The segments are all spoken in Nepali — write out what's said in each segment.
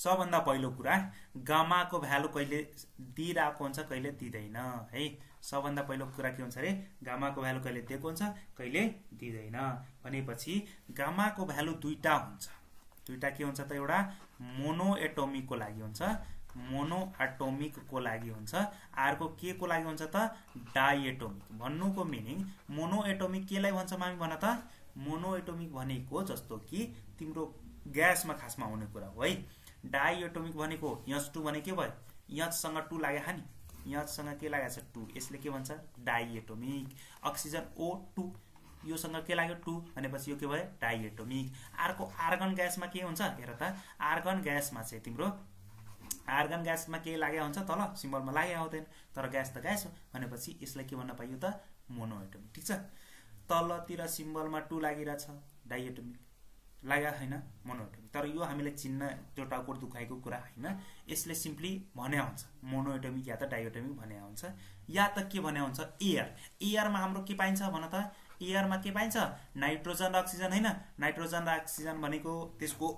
सबभन्दा पहिलो कुरा गामाको भ्यालु कहिले दिइरहेको हुन्छ कहिले दिँदैन है। सबभन्दा पहिलो कुरा के हुन्छ अरे गामाको भ्यालु कहिले दिएको हुन्छ कहिले दिँदैन भनेपछि गामाको भ्यालु दुईटा हुन्छ। दुईटा के हुन्छ त एउटा मोनो एटोमिक को लागि हुन्छ मोनो एटोमिक को लागि हुन्छ अर्को के को लागि हुन्छ त डाइएटोमिक। भन्नुको मिनिङ मोनो एटोमिक केलाई भन्छ मामी भन त मोनो एटोमिक भनेको जस्तो कि तिम्रो ग्यासमा खासमा हुने कुरा हो है। डाइएटोमिक भनेको H2 भने के भयो H सँग 2 लाग्या नि H सँग के लागेको छ 2 यसले के भन्छ डाइएटोमिक। अक्सिजन O2 यो सँग के लाग्यो 2 भनेपछि यो के भयो डाइएटोमिक। अर्को आर्गन ग्यासमा के हुन्छ हेर त आर्गन ग्यासमा चाहिँ तिम्रो आर्गन ग्यासमा के लाग्या हुन्छ तल सिम्बलमा लाग्या हुँदैन तर ग्यास त ग्यास हो भनेपछि यसलाई के भन्न पाइयो त मोनो एटोमिक। ठीक छ तलतिर सिम्बलमा 2 लागिरहेछ डाइएटोमिक लाग्या हैन मोनो एटोमिक तर यो हामीले चिन्न त्यो टाउकोट दुखाएको कुरा हैन। यसले सिम्पली भन्या हुन्छ मोनो एटोमिक या त डाइएटोमिक भन्या हुन्छ या त के भन्या हुन्छ एयर। एयरमा हाम्रो के पाइन्छ भन त एयरमा के पाइन्छ नाइट्रोजन र अक्सिजन हैन। नाइट्रोजन र अक्सिजन भनेको त्यसको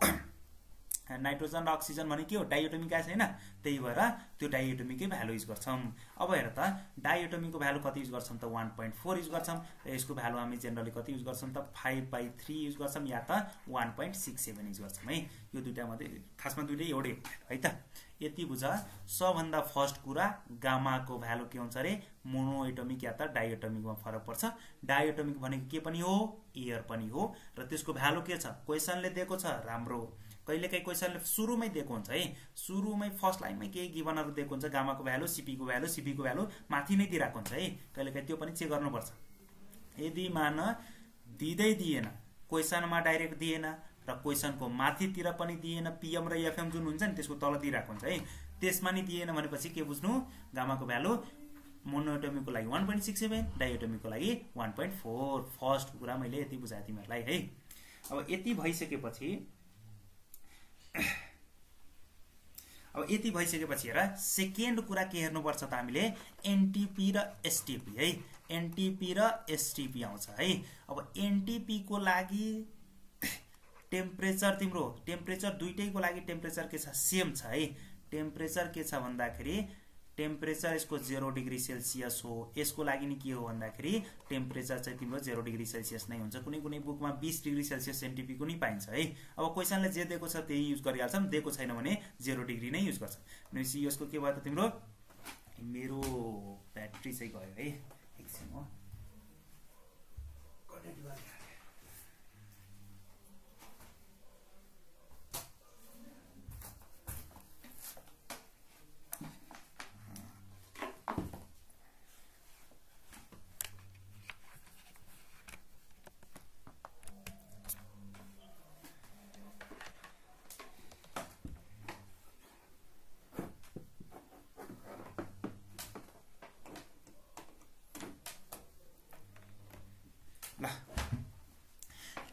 नाइट्रोजन र अक्सिजन भने के हो डाइएटोमिक ग्यास हैन त्यही भएर त्यो डाइएटोमिकै भ्यालु युज गर्छौं। अब हेर त डाइएटोमिकको भ्यालु कति युज गर्छौं त 1.4 युज गर्छौं। यसको भ्यालु हामी जनरली कति युज गर्छौं त 5/3 युज गर्छौं या त 1.67 युज गर्छौं है। यो दुईटा मध्ये खासमा दुईटै एउटै है त। यति बुझ सबभन्दा फर्स्ट कुरा गामाको भ्यालु के हुन्छ रे मोनो एटोमिक या त डाइएटोमिकमा फरक पर्छ। डाइएटोमिक भनेको के पनि हो एयर पनि हो र त्यसको भ्यालु के छ क्वेशनले दिएको छ राम्रो। कहिलेकाहीँ क्वेशनले सुरुमै दिएको हुन्छ है सुरुमै फर्स्ट लाइनमै केही गिभनहरु दिएको हुन्छ गामाको भ्यालु सीपी को भ्यालु माथि नै दिइराको हुन्छ है। कहिलेकाहीँ त्यो पनि चेक गर्नुपर्छ। यदि मान दिदै दिएन क्वेशनमा डाइरेक्ट दिएन र क्वेशनको माथितिर पनि दिएन पीएम र एफएम जुन हुन्छ नि त्यसको तल दिइराको हुन्छ है त्यसमा नि दिएन भनेपछि के बुझ्नु गामाको भ्यालु मोनो एटोमिकको लागि 1.67 डाइएटोमिकको लागि 1.4। फर्स्ट कुरा मैले यति बुझाए तिमीहरुलाई है। अब यति भइसकेपछि हेर सेकेन्ड कुरा के हेर्नुपर्छ त हामीले एनटीपी र एसटीपी है। एनटीपी र एसटीपी आउँछ है। अब एनटीपी को लागि टेम्परेचर तिम्रो टेम्परेचर दुईटैको लागि टेम्परेचर के छ सेम छ है। टेम्परेचर के छ भन्दाखेरि टेम्परेचर यसको 0 डिग्री सेल्सियस हो। यसको लागि नि के हो भन्दाखेरि टेम्परेचर चाहिँ तिम्रो 0 डिग्री सेल्सियस नै हुन्छ। कुनै कुनै बुकमा 20 डिग्री सेल्सियस एनटीपी को नि पाइन्छ है। अब क्वेशनले जे दिएको छ त्यही युज गरिहाल्छौं दिएको छैन भने 0 डिग्री नै युज गर्छौं। भनेपछि यसको के भयो त तिम्रो मेरो ब्याट्री चाहिँ गयो है एकछिन हो कनेक्ट गर्नु।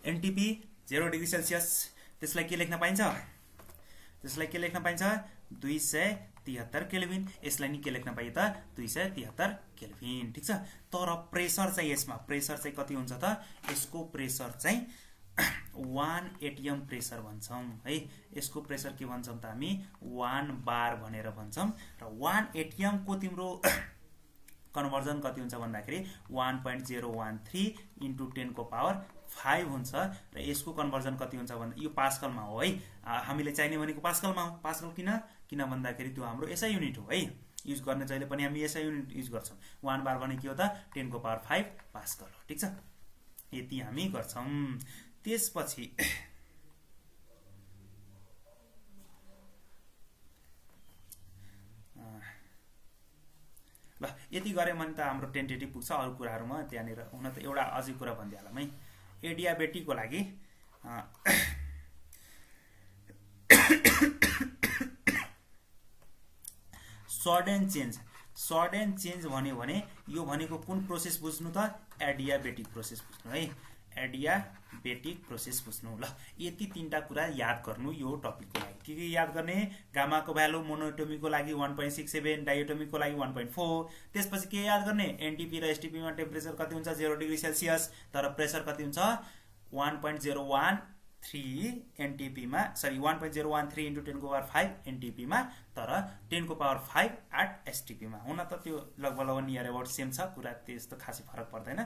एनटीपी 0 डिग्री सेल्सियस त्यसलाई के लेख्न पाइन्छ 273 केल्भिन। यसलाई नि के लेख्न पाइयो त 273 केल्भिन। ठीक छ तर प्रेसर चाहिँ यसमा प्रेसर चाहिँ कति हुन्छ त यसको प्रेसर चाहिँ 1 एटीएम प्रेसर भन्छौं है। यसको प्रेसर के भन्छौं त हामी 1 बार भनेर भन्छौं र 1 एटीएम को तिम्रो कन्भर्जन कति हुन्छ भन्दाखेरि 1.013 इन्टु 10 को पावर 5 हुन्छ र यसको कन्भर्जन कति हुन्छ भन्दा यो पास्कलमा हो है। हामीले चाहिने भनेको पास्कलमा हो। पास्कल किन भन्दाखेरि त्यो हाम्रो एसआई युनिट हो है। युज गर्ने जहिले पनि हामी एसआई युनिट युज गर्छौं। 1 बार भने के हो त 10 को पावर 5 पास्कल हो। ठीक छ यति हामी गर्छौं। त्यसपछि ल यति गरे भने त हाम्रो टेन्टेटिभ पुग्छ। अरु कुराहरुमा त्यहाँनेर हुन त एउटा अझै कुरा भन्दिहालम है। एडियाबेटिक को लागि सडन चेन्ज भन्यो भने यो भनेको कुन प्रोसेस बुझ्नु त एडियाबेटिक प्रोसेस बुझ्नु है। एडियाबेटिक प्रोसेस बुझ्नु ल यति तीनटा कुरा याद गर्नु यो टपिकको लागि। के याद गर्ने गामाको भ्यालु मोनोएटोमिकको लागि 1.67 डाइएटोमिकको लागि 1.4। त्यसपछि के याद गर्ने एनटीपी र एसटीपी मा टेम्परेचर कति हुन्छ 0 डिग्री सेल्सियस तर प्रेसर कति हुन्छ 1.013 3 NTP मा सरी 1.013 into 10 को पावर 5 NTP मा तर 10 को पावर 5 at STP मा हुन त त्यो लगभग नियर अबाउट सेम छ कुरा त्यस्तो खासै फरक पर्दैन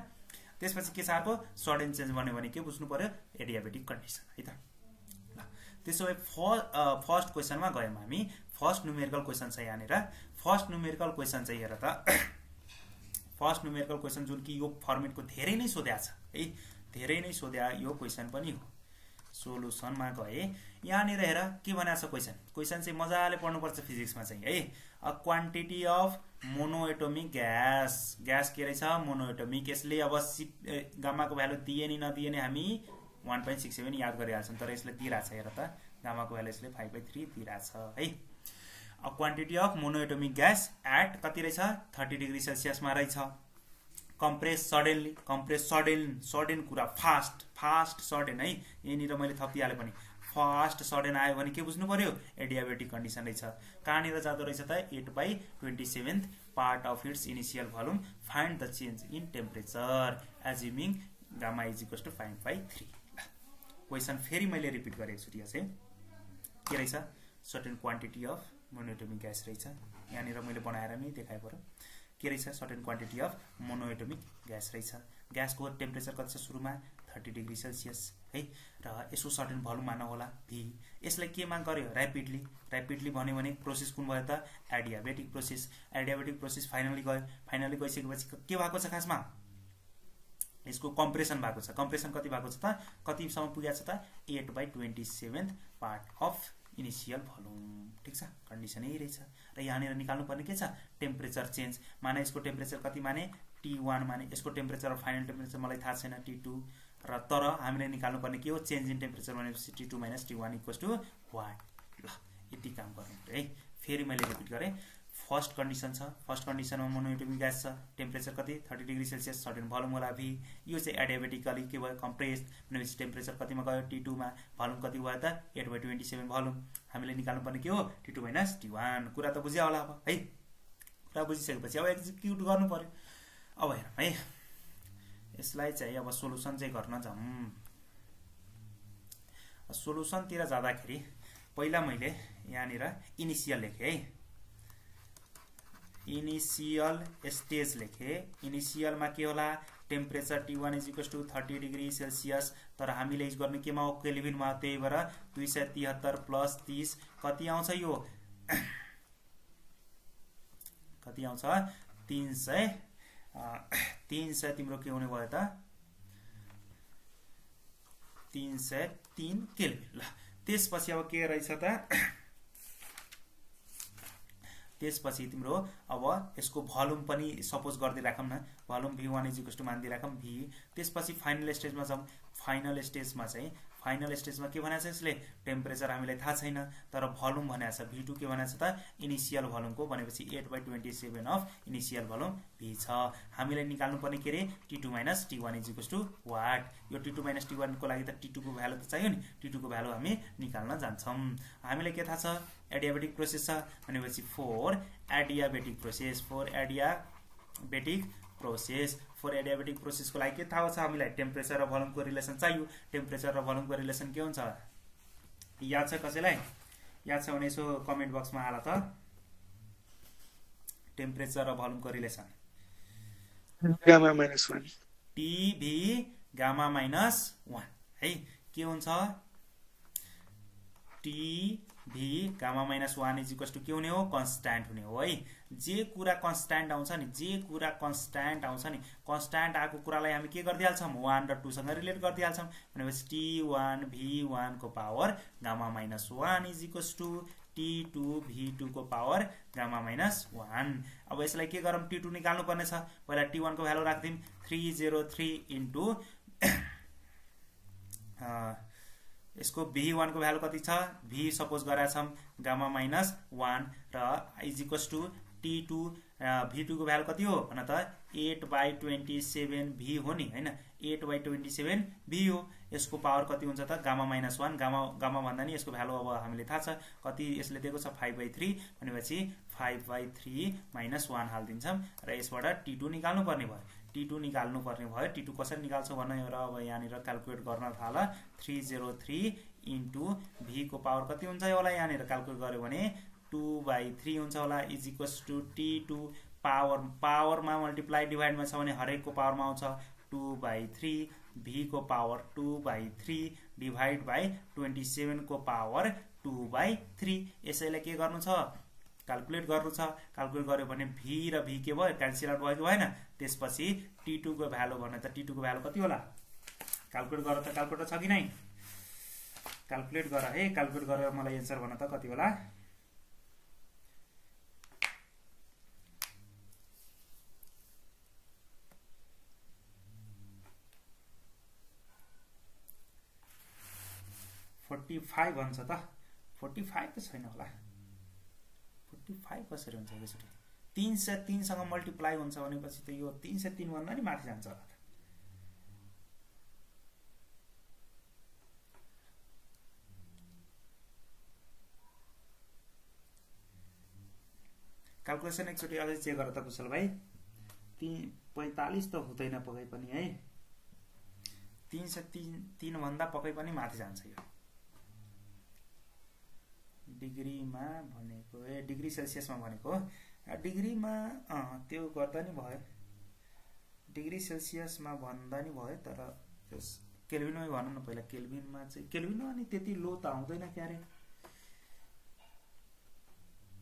त्यसपछि के छ अर्को सडन चेन्ज भन्यो भने के बुझ्नु पर्यो एडियाबेटिक कन्डिसन है त ल त्यसो भए फर्स्ट क्वेशनमा गयौं हामी फर्स्ट न्यूमेरिकल क्वेशन छ यहाँनेर फर्स्ट न्यूमेरिकल क्वेशन चाहिँ हेर त फर्स्ट न्यूमेरिकल क्वेशन जुन कि यो फर्मेटको धेरै नै सोध्या छ है धेरै नै सोध्या यो क्वेशन पनि हो सोलुसनमा गए यहाँनेर हेर के भनेको छ क्वेशन चाहिँ मजाले पढ्नु पर्छ फिजिक्समा चाहिँ है a quantity of monoatomic gas के रहेछ मोनोएटोमिक यसले अब गामाको भ्यालु दिए नि नदिए नि हामी 1.67 याद गरिहाल्छौं तर यसले दिइराछ हेर त गामाको भ्यालु यसले 5/3 दिइराछ है a quantity of monoatomic gas at कति रहेछ 30 डिग्री सेल्सियस मा रहेछ कम्प्रेस सडन कुरा फास्ट सडन है यहीँनिर मैले थपिहाले पनि फास्ट सडन आयो भने के बुझ्नु पर्यो एडियाबेटिक कन्डिसन रहेछ कहाँनिर जाँदो रहेछ त 8/27th part of its initial volume find the change in temperature assuming gamma is equals to 5/3 question फेरि मैले रिपिट गरेको छु यहाँ चाहिँ के रहेछ certain quantity of monoatomic gas रहेछ यहाँनिर मैले बनाएर नै देखाए पर्यो के रहेछ certain quantity of monoatomic gas रहेछ ग्यासको टेम्परेचर कति छ सुरुमा 30 डिग्री सेल्सियस है र यसको सर्टेन भोल्युममा नहोला भी यसलाई केमा गर्यो र्यापिडली भन्यो भने प्रोसेस कुन भयो त एडियाबेटिक प्रोसेस फाइनली गइसकेपछि के भएको छ खासमा यसको कम्प्रेसन भएको छ कम्प्रेसन कति भएको छ त कतिसम्म पुगेको छ त 8/27th part of initial volume ठीक छ कन्डिसन यही रहेछ र यहाँनिर निकाल्नु पर्ने के छ टेम्परेचर चेन्ज माने यसको टेम्परेचर कति माने T1 माने यसको टेम्परेचर फाइनल टेम्परेचर मलाई थाहा छैन T2 र तर हामीले निकाल्नु पर्ने के हो चेन्ज इन टेम्परेचर भनेपछि T2 - T1 = वाट ल यति काम गर्नु है फेरि मैले रिपिट गरे फर्स्ट कन्डिसन छ फर्स्ट कन्डिसनमा मोनोएटोमिक ग्यास छ टेम्परेचर कति 30 डिग्री सेल्सियस सर्टेन भोल्युम होला भी यो चाहिँ एडियाबेटिकली के भयो कम्प्रेस्ड भनेपछि टेम्परेचर कतिमा गयो T2 मा भोल्युम कति भयो त 8/27 भोल्युम हामीले निकाल्नु पर्ने के हो T2 - T1 कुरा त बुझ्या होला अब है कुरा बुझिसकेपछि अब एक्जिक्युट गर्नु पर्यो अब हेरौँ है यसलाई चाहिँ अब सोलुसन चाहिँ गर्न जाउँ सोलुसन तिर जाँदाखेरि पहिला मैले यहाँनिर इनिशियल लेखे है इनिशियल स्टेज लेखे इनिशियलमा के होला टेम्परेचर T1 = 30 डिग्री सेल्सियस तर हामीले युज गर्ने केमा हो केल्भिनमा त्यही भएर 273 + 30 कति आउँछ यो कति आउँछ 300 तिम्रो के हुने भयो त 303 केल्भिन ल त्यसपछि अब के रहेछ त त्यसपछि तिम्रो अब यसको भोल्युम पनि सपोज गर्दै राखौं न भोल्युम V1 = मान्दै राखौं V त्यसपछि फाइनल स्टेजमा जाउँ फाइनल स्टेजमा के भनेछ यसले टेम्परेचर हामीलाई थाहा छैन तर भोल्युम भनेछ V2 के भनेछ त इनिशियल भोल्युमको भनेपछि 8/27 अफ इनिशियल भोल्युम V छ हामीले निकाल्नु पर्ने के रे T2 - T1 = वाट यो T2 - T1 को लागि त T2 को भ्यालु त चाहियो नि T2 को भ्यालु हामी निकाल्न जान्छौं हामीले के थाहा छ एडियाबेटिक प्रोसेस छ भनेपछि फर एडियाबेटिक प्रोसेस को लागि के थाहा छ हामीलाई टेम्परेचर र भोल्युमको रिलेसन चाहियो टेम्परेचर र भोल्युमको रिलेसन के हुन्छ याद छ कसैलाई याद छ भने यसो कमेन्ट बक्समा हाल त टेम्परेचर र भोल्युमको रिलेसन गामा -1 TV गामा -1 है के हुन्छ TV गामा -1 = के हुने हो कन्स्ट्यान्ट हुने हो है जे कुरा कन्स्ट्यान्ट आउँछ नि कन्स्ट्यान्ट आएको कुरालाई हामी के गर्दिहाल्छौं 1 र 2 सँग रिलेट गर्दिहाल्छौं भनेपछि T1 V1 को पावर गामा -1 = T2 V2 को पावर गामा -1 अब यसलाई के गरौँ T2 निकाल्नु पर्ने छ पहिला T1 को भ्यालु राख्दिम 303 इन्टु यसको V1 को भ्यालु कति छ V सपोज गराछम गामा -1 र = T2 V2 को भ्यालु कति हो भन त 8/27 V हो नि हैन 8/27 V हो यसको पावर कति हुन्छ त गामा -1 गामा भन्दा नि यसको भ्यालु अब हामीले थाहा छ कति यसले दिएको छ 5/3 भनेपछि 5/3 - 1 हाल्दिन्छम र यसबाट T2 निकाल्नु पर्ने भयो T2 निकाल्नु पर्ने भयो। T2 कसरी निकाल्छौ भनेर अब यहाँनिर क्याल्कुलेट गर्न थाल। 303 इन्टु v को पावर कति हुन्छ होला यहाँनिर क्याल्कुलेट गर्यो भने 2/3 हुन्छ होला इज इक्वल्स टु T2 पावरमा मल्टिप्लाई डिभाइडमा छ भने हरेकको पावरमा आउँछ 2/3 v को पावर 2/3 डिभाइड बाई 27 को पावर 2/3। यसैले के गर्नु छ क्याल्कुलेट गर्नु छ। क्याल्कुलेट गर्यो भने v र v के भयो क्यान्सल आउट भयो कि भएन। त्यसपछि T2 को भ्यालु भने त T2 को भ्यालु कति होला क्याल्कुलेट गर त क्याल्कुलेटर छ कि नै क्याल्कुलेट गर है। क्याल्कुलेट गरेर मलाई एन्सर भन त कति होला। $45 भन्छ त 45 त छैन होला। 45 कसरी हुन्छ यसरी 303 सँग मल्टिप्लाई हुन्छ भनेपछि त यो 303 भन्दा नि माथि जान्छ होला। क्याल्कुलेसन एकचोटि अझै चेक गर त कुशल भाइ। 45 त हुँदैन पक्कै पनि है। 303 भन्दा पक्कै पनि माथि जान्छ यो। डिग्रीमा भनेको डिग्री सेल्सियसमा भनेको डिग्रीमा त्यो गर्दा नि भयो। डिग्री सेल्सियसमा भन्दा नि भयो तर त्यस केल्भिनमै भनौँ न पहिला। केल्भिनमा चाहिँ केल्भिनमा नि त्यति लो त आउँदैन क्यारे।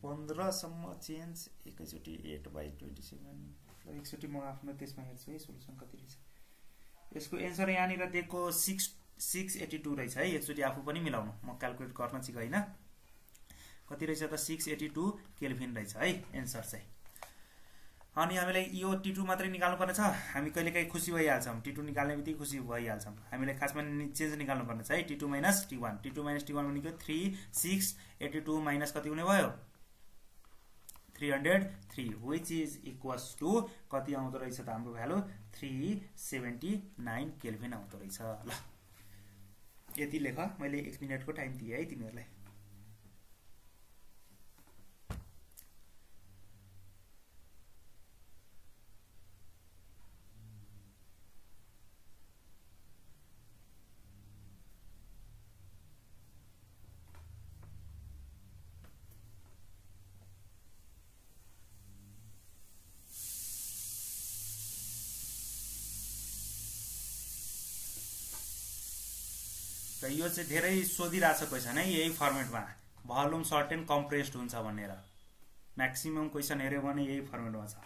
15 सम्म चेन्ज एकैचोटि 8/27। एकचोटि म आफ्नो त्यसमा हेर्छु है सोलुसन कति रहेछ। यसको एन्सर यहाँनिर दिएको 682 रहेछ है। एकचोटि आफू पनि मिलाउनु म क्याल्कुलेट गर्न चाहिँ गइन। कति रहेछ त 682 केल्भिन रहेछ है एन्सर चाहिँ। अनि हामीले यो T2 मात्रै निकाल्नु पर्ने छ। हामी कहिलेकाहीँ खुसी भइहाल्छौँ T2 निकाल्ने बित्तिकै खुसी भइहाल्छौँ। हामीले खासमा चेन्ज निकाल्नु पर्ने छ है। T2 minus T1 T2 minus T1 भनेको 3,682 माइनस कति हुने भयो 303 which is equals to कति आउँदो रहेछ त हाम्रो भ्यालु 379 केल्भिन आउँदो रहेछ। ल यति लेख। मैले 1 मिनेटको टाइम दिएँ है तिमीहरूलाई। र यो चाहिँ धेरै सोधिरहेछ क्वेसन है यही फर्मेटमा। भोल्युम सर्ट एन्ड कम्प्रेस्ड हुन्छ भनेर म्याक्सिमम क्वेसन हेर्यो भने यही फर्मेटमा छ।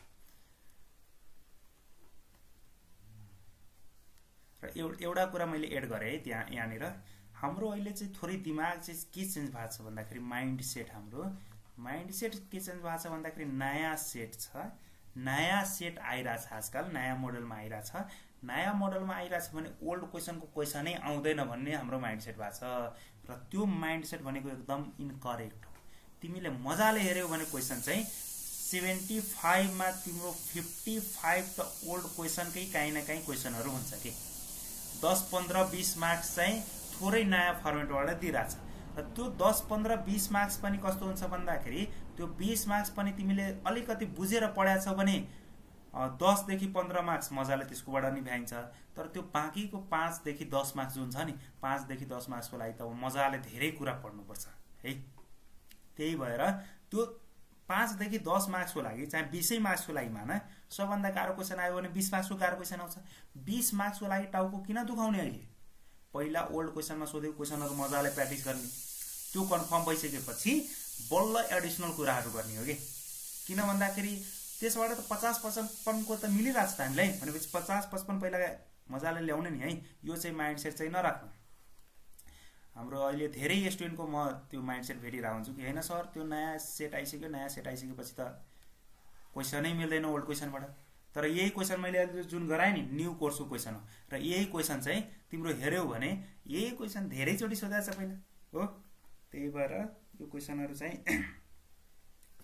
र एउटा कुरा मैले एड गरेँ है त्यहाँ यहाँनिर हाम्रो अहिले चाहिँ थोरै दिमाग चाहिँ के चेन्ज भएको छ भन्दाखेरि माइन्ड सेट। हाम्रो माइन्ड सेट के चेन्ज भएको छ भन्दाखेरि नयाँ सेट छ। नयाँ सेट आइरहेछ आजकल नयाँ मोडलमा आइरहेछ। नयाँ मोडलमा आइरहेछ भने ओल्ड क्वेसनको क्वेसनै आउँदैन भन्ने हाम्रो माइन्डसेट भएको छ। र त्यो माइन्डसेट भनेको एकदम इनकरेक्ट हो। तिमीले मजाले हेर्यौ भने क्वेसन चाहिँ 75 मा तिम्रो 55 त ओल्ड क्वेसनकै काहीँ न काहीँ क्वेसनहरू हुन्छ कि 10, 15, 20 मार्क्स चाहिँ थोरै नयाँ फर्मेटबाट दिइरहेछ। र त्यो 10, 15, 20 मार्क्स पनि कस्तो हुन्छ भन्दाखेरि त्यो 20 मार्क्स पनि तिमीले अलिकति बुझेर पढाएको छौ भने 10 देखि 15 मार्क्स मजाले त्यसकोबाट नि भ्याइन्छ। तर त्यो बाँकीको 5 देखि 10 मार्क्स जुन छ नि 5 देखि 10 मार्क्सको लागि त मजाले धेरै कुरा पढ्नुपर्छ है। त्यही भएर त्यो 5 देखि 10 मार्क्सको लागि चाहे 20 मार्क्सको लागि मान सबभन्दा गाह्रो क्वेसन आयो भने 20 मार्क्सको गाह्रो क्वेसन आउँछ। 20 मार्क्सको लागि टाउको किन दुखाउने अहिले। पहिला ओल्ड क्वेसनमा सोधेको क्वेसनहरू मजाले प्र्याक्टिस गर्ने। त्यो कन्फर्म भइसकेपछि बल्ल एडिसनल कुराहरू गर्ने हो कि। किन भन्दाखेरि त्यसबाट त 50-55 को त मिलिरहेछ त हामीलाई भनेपछि 50-55 पहिला मजाले ल्याउने नि है। यो चाहिँ माइन्डसेट चाहिँ नराख्नु। हाम्रो अहिले धेरै स्टुडेन्टको म त्यो माइन्डसेट भेटिरहेको हुन्छु कि हैन सर त्यो नयाँ सेट आइसक्यो। नयाँ सेट आइसकेपछि त क्वेसनै मिल्दैन ओल्ड क्वेसनबाट। तर यही क्वेसन मैले अहिले जुन गराएँ नि न्यू कोर्सको क्वेसन हो। र यही क्वेसन चाहिँ तिम्रो हेर्यौ भने यही क्वेसन धेरैचोटि सोधाएको छ पहिला हो। त्यही भएर यो क्वेसनहरू चाहिँ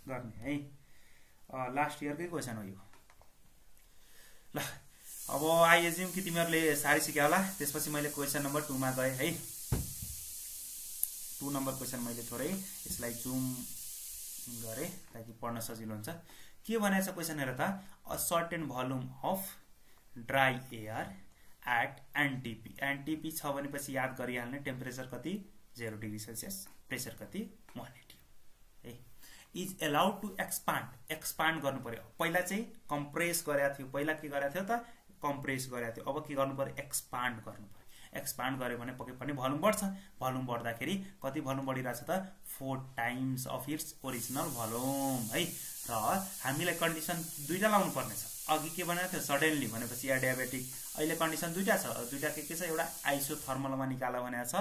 गर्ने है। लास्ट इयरकै क्वेसन हो यो। ल अब आई एज्युम कि तिमीहरूले साह्रै सिक्यो होला। त्यसपछि मैले क्वेसन नम्बर 2 मा गएँ है। 2 नम्बर क्वेसन मैले थोरै यसलाई जुम गरेँ ताकि पढ्न सजिलो हुन्छ। के भनेको छ क्वेसन हेर त। A certain volume of dry air at NTP NTP छ भनेपछि याद गरिहाल्ने टेम्परेचर कति 0 डिग्री सेल्सियस प्रेसर कति 180 है इज एलाउड टु एक्सपान्ड गर्नु पर्यो पहिला चाहिँ कम्प्रेस गरेको थियो पहिला के गरेको थियो त कम्प्रेस गरेको थियो अब के गर्नु पर्यो एक्सपान्ड गर्नु पर्यो एक्सपान्ड गर्यो भने पक्कै पनि भोल्युम बढ्छ भोल्युम बढ्दाखेरि कति भोल्युम बढिरहेछ त 4 times of its original volume है र हामीलाई कन्डिसन दुईटा लाउनु पर्ने छ अघि के भनेको थियो सडनली भनेपछि एडियाबेटिक अहिले कन्डिसन दुईटा छ दुईटा के छ एउटा आइसोथर्मलमा निकाला भनेको छ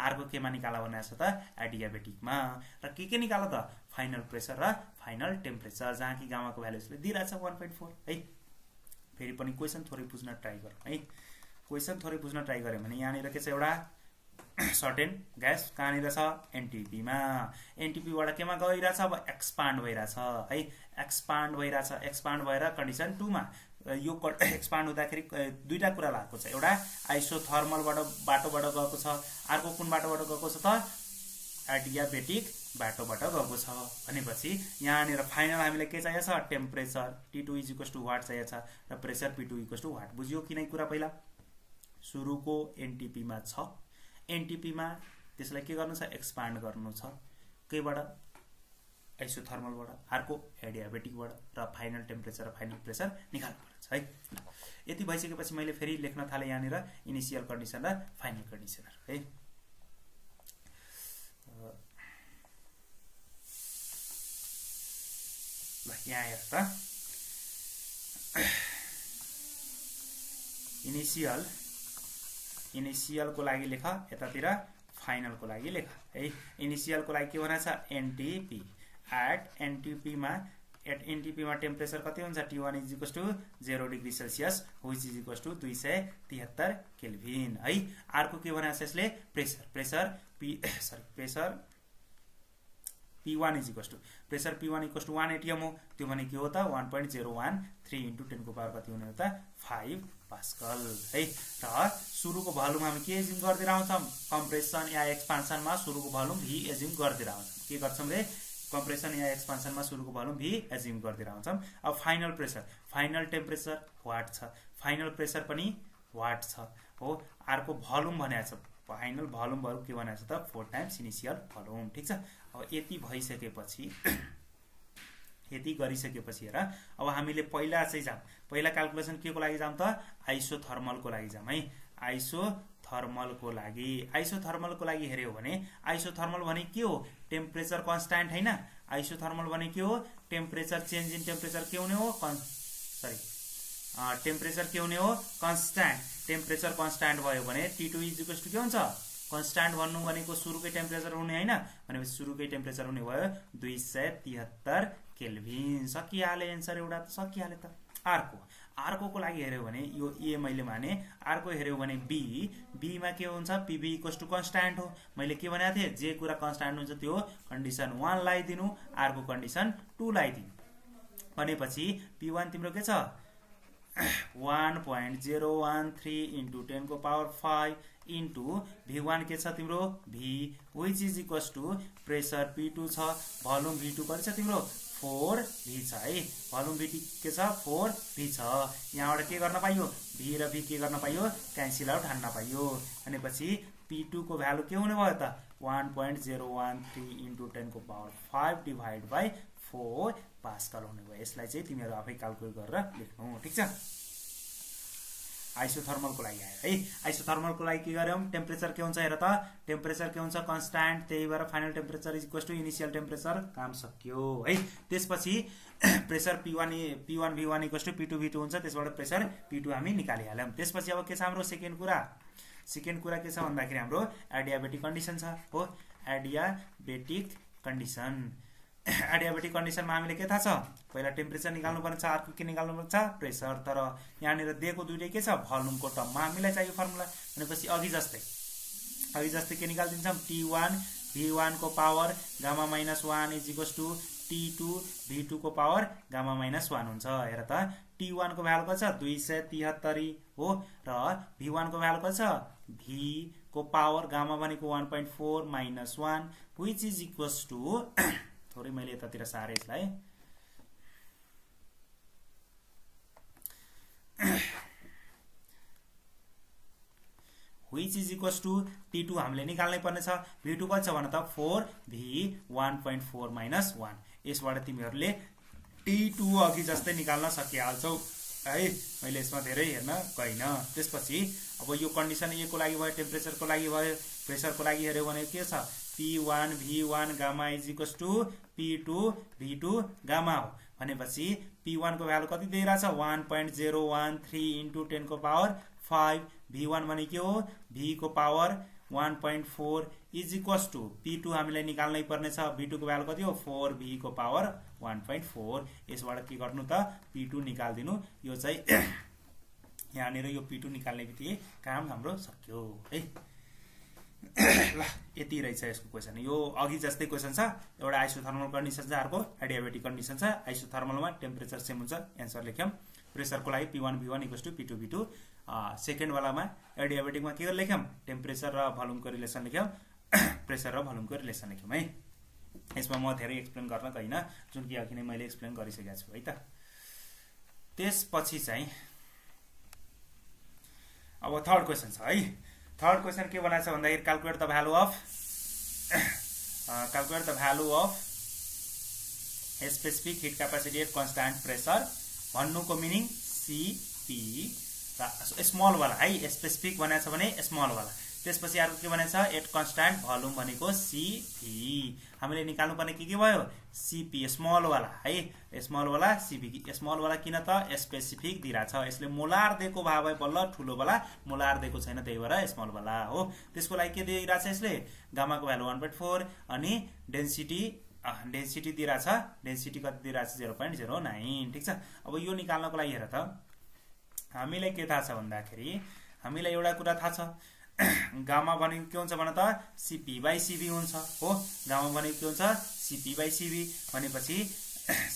अर्को केमा निकाला भनेको छ त एडियाबेटिकमा र के निकाला त फाइनल प्रेसर र फाइनल टेम्परेचर जहाँ कि गामाको भ्यालुजले दिइरहेछ 1.4 है फेरि पनि क्वेसन थोरै बुझ्न ट्राई गरौँ है क्वेसन थोरै बुझ्न ट्राई गऱ्यो भने यहाँनिर के छ एउटा सर्टेन ग्यास कहाँनिर छ एनटीपीमा एनटीपीबाट केमा गइरहेछ अब एक्सपान्ड भइरहेछ है एक्सपान्ड भएर कन्डिसन 2 मा यो एक्सपान्ड हुँदाखेरि दुईटा कुरा लागेको छ एउटा आइसोथर्मलबाट बाटोबाट गएको छ अर्को कुन बाटोबाट गएको छ त एडियाबेटिक बाटोबाट गएको छ भनेपछि यहाँनिर फाइनल हामीलाई के चाहिएको छ टेम्परेचर T2 = वाट चाहिएको छ र प्रेसर P2 = वाट बुझ्यो कि नै कुरा पहिला सुरुको एनटीपी मा छ एनटीपी मा त्यसलाई के गर्नु छ एक्सपान्ड गर्नु छ केबाट आइसोथर्मलबाट अर्को एडियाबेटिकबाट र फाइनल टेम्परेचर र फाइनल प्रेसर निकाल्नु पर्छ है यति भइसकेपछि मैले फेरि लेख्न थाले यहाँनिर इनिशियल कन्डिसन र फाइनल कन्डिसन है ल यहाँ हेर त इनिशियल को लागि लेख यतातिर फाइनल को लागि लेख है इनिशियल को लागि के भनेको छ एनटीपी एट एनटीपी मा टेम्परेचर कति हुन्छ T1 = 0 degree Celsius which = 273 Calvin है अर्को के भनेको छ यसले pressure P1 pressure P1 = 1 atm हो त्यो भने के हो त 1.013 * 10 को पावर कति हुने हो त 5 पास्कल है र सुरुको भोल्युम हामी के एज्युम गर्दै रहन्छौं कम्प्रेसन या एक्सपान्सन मा सुरुको भोल्युम V एज्युम गर्दै रहन्छौं के गर्छौं रे कम्प्रेसन या एक्सपान्सन मा सुरुको भोल्युम V एज्युम गर्दै रहन्छौं अब final pressure final temperature what छ फाइनल प्रेसर पनि वाट छ हो अर्को भोल्युम भनेको छ फाइनल भोल्युम भरु के भनेको छ त 4 टाइम्स इनिशियल भोल्युम ठीक छ अब यति भइसकेपछि यति गरिसकेपछि हेर अब हामीले पहिला चाहिँ जाम पहिला क्याल्कुलेसन के को लागि जाम त आइसोथर्मल को लागि जाम है आइसोथर्मल को लागि हेर्यो भने आइसोथर्मल भने के हो टेम्परेचर कन्स्ट्यान्ट हैन आइसोथर्मल भने के हो टेम्परेचर चेन्ज इन टेम्परेचर के हुने हो टेम्परेचर के हुने हो कन्स्ट्यान्ट टेम्परेचर कन्स्ट्यान्ट भयो भने T2 = के हुन्छ कन्स्ट्यान्ट भन्नु भनेको सुरुकै टेम्परेचर हुने हैन भनेपछि सुरुकै टेम्परेचर हुने भयो 273 केल्भिन सकिहाले आन्सर एउटा त सकिहाले त अर्को को लागि हेर्यो भने यो ए मैले माने अर्को हेर्यो भने बी मा के हुन्छ PV = कन्स्ट्यान्ट हो मैले के भनेको थिए जे कुरा कन्स्ट्यान्ट हुन्छ त्यो कन्डिसन 1 लाई दिनु अर्को कन्डिसन 2 लाई दिनु भनेपछि P1 तिम्रो के छ 1.013 * 10 को पावर 5 इन्टु V1 के छ तिम्रो V व्हिच = प्रेसर P2 छ भोल्युम V2 कति छ तिम्रो 4V छ है भोल्युम V2 के छ 4V छ यहाँबाट के गर्न पाइयो V र V के गर्न पाइयो क्यान्सल आउट हान्न पाइयो भनेपछि P2 को भ्यालु के हुने भयो त 1.013 * 10 को पावर 5 डिवाइड बाइ 4 पास्कल हुने भयो यसलाई चाहिँ तिमीहरु आफै क्याल्कुलेट गरेर लेख्नु ठीक छ आइसोथर्मल को लागि आयो है आइसोथर्मल को लागि के गर्यौं टेम्परेचर के हुन्छ हेर त टेम्परेचर के हुन्छ कन्स्ट्यान्ट त्यही भएर फाइनल टेम्परेचर = इनिशियल टेम्परेचर काम सक्यो है त्यसपछि pressure P1 V1 = P2 V2 हुन्छ त्यसबाट प्रेसर P2 हामी निकालिहाल्यौं त्यसपछि अब के छ हाम्रो सेकेन्ड कुरा के छ भन्दाखेरि हाम्रो एडियाबेटिक कन्डिसन छ हो एडियाबेटिक कन्डिसनमा हामीले के थाहा छ पहिला टेम्परेचर निकाल्नु पर्छ अर्को के निकाल्नु पर्छ प्रेसर तर यहाँनिर दिएको दुईटै के छ भोल्युमको टर्ममा हामीलाई चाहियो फर्मुला भनेपछि अघि जस्तै के निकाल्दिन्छौं T1 V1 को पावर गामा -1 = T2 V2 को पावर गामा -1 हुन्छ हेर त T1 को भ्यालु कति छ 273 हो र V1 को भ्यालु कति छ V को पावर गामा भनेको 1.4 - 1 व्हिच = थोरै मैले यतातिर सारे यसलाई which is equals to P2 हामीले निकाल्नै पर्ने छ। V2 कति छ भने त 4V 1.4 minus 1। यसबाट तिमीहरूले T2 अघि जस्तै निकाल्न सकिहाल्छौ है। मैले यसमा धेरै हेर्न गइन। त्यसपछि अब यो कन्डिसन ए को लागि भयो, टेम्परेचरको लागि भयो, प्रेसरको लागि हेर्यो भने के छ P1 V1 gamma is equals to P2 V2 gamma हो भनेपछि P1 को भ्यालु कति दिइरहेछ 1.013 इन्टु 10 को पावर 5। V1 भने के हो V को power 1.4 is equals to P2 हामीले निकाल्नै पर्ने छ। V2 को भ्यालु कति हो 4V को पावर 1.4। यसबाट के गर्नु त P2 निकाल्दिनु। यो चाहिँ यहाँनिर यो P2 निकाल्ने बित्तिकै काम हाम्रो सक्यो है। ल यति रहेछ यसको क्वेसन। यो अघि जस्तै क्वेसन छ। एउटा आइसोथर्मल कन्डिसन छ, अर्को एडियाबेटिक कन्डिसन छ। आइसोथर्मलमा टेम्परेचर सेम हुन्छ, एन्सर लेख्यौं। प्रेसरको लागि P1 V1 equals to P2 V2। Second वालामा एडियाबेटिकमा के लेख्यौं टेम्परेचर र भोल्युमको रिलेसन लेख्यौं, प्रेसर र भोल्युमको रिलेसन लेख्यौं है। यसमा म धेरै एक्सप्लेन गर्न गइन, जुन कि अघि नै मैले एक्सप्लेन गरिसकेको छु है त। त्यसपछि चाहिँ अब थर्ड क्वेसन छ है। थर्ड क्वेसन के बनाएको छ भन्दाखेरि calculate the value of specific heat capacity at constant pressure. भन्नुको मिनिङ सीपी स्मल वाला है, स्पेसिफिक भनेको छ भने स्मल वाला। त्यसपछि अर्को के भनेको छ एट कन्स्टान्ट भोल्युम भनेको सीपी। हामीले निकाल्नु पर्ने के भयो सीपी स्मल वाला है, स्मल वाला सीपी। स्मल वाला किन त स्पेसिफिक दिइरहेछ, यसले मोलार दिएको भए भए बल्ल ठुलो वाला मोलार दिएको छैन, त्यही भएर स्मल वाला हो। त्यसको लागि के दिइरहेछ यसले गामाको भ्यालु 1.4 अनि डेन्सिटी दिइरहेछ। डेन्सिटी कति दिइरहेछ 0.09। ठीक छ। अब यो निकाल्नको लागि हेर त हामीलाई के थाहा छ भन्दाखेरि हामीलाई एउटा कुरा थाहा छ गामा भनेको के हुन्छ भने त CP/CV हुन्छ हो। गामा भनेको के हुन्छ CP/CV भनेपछि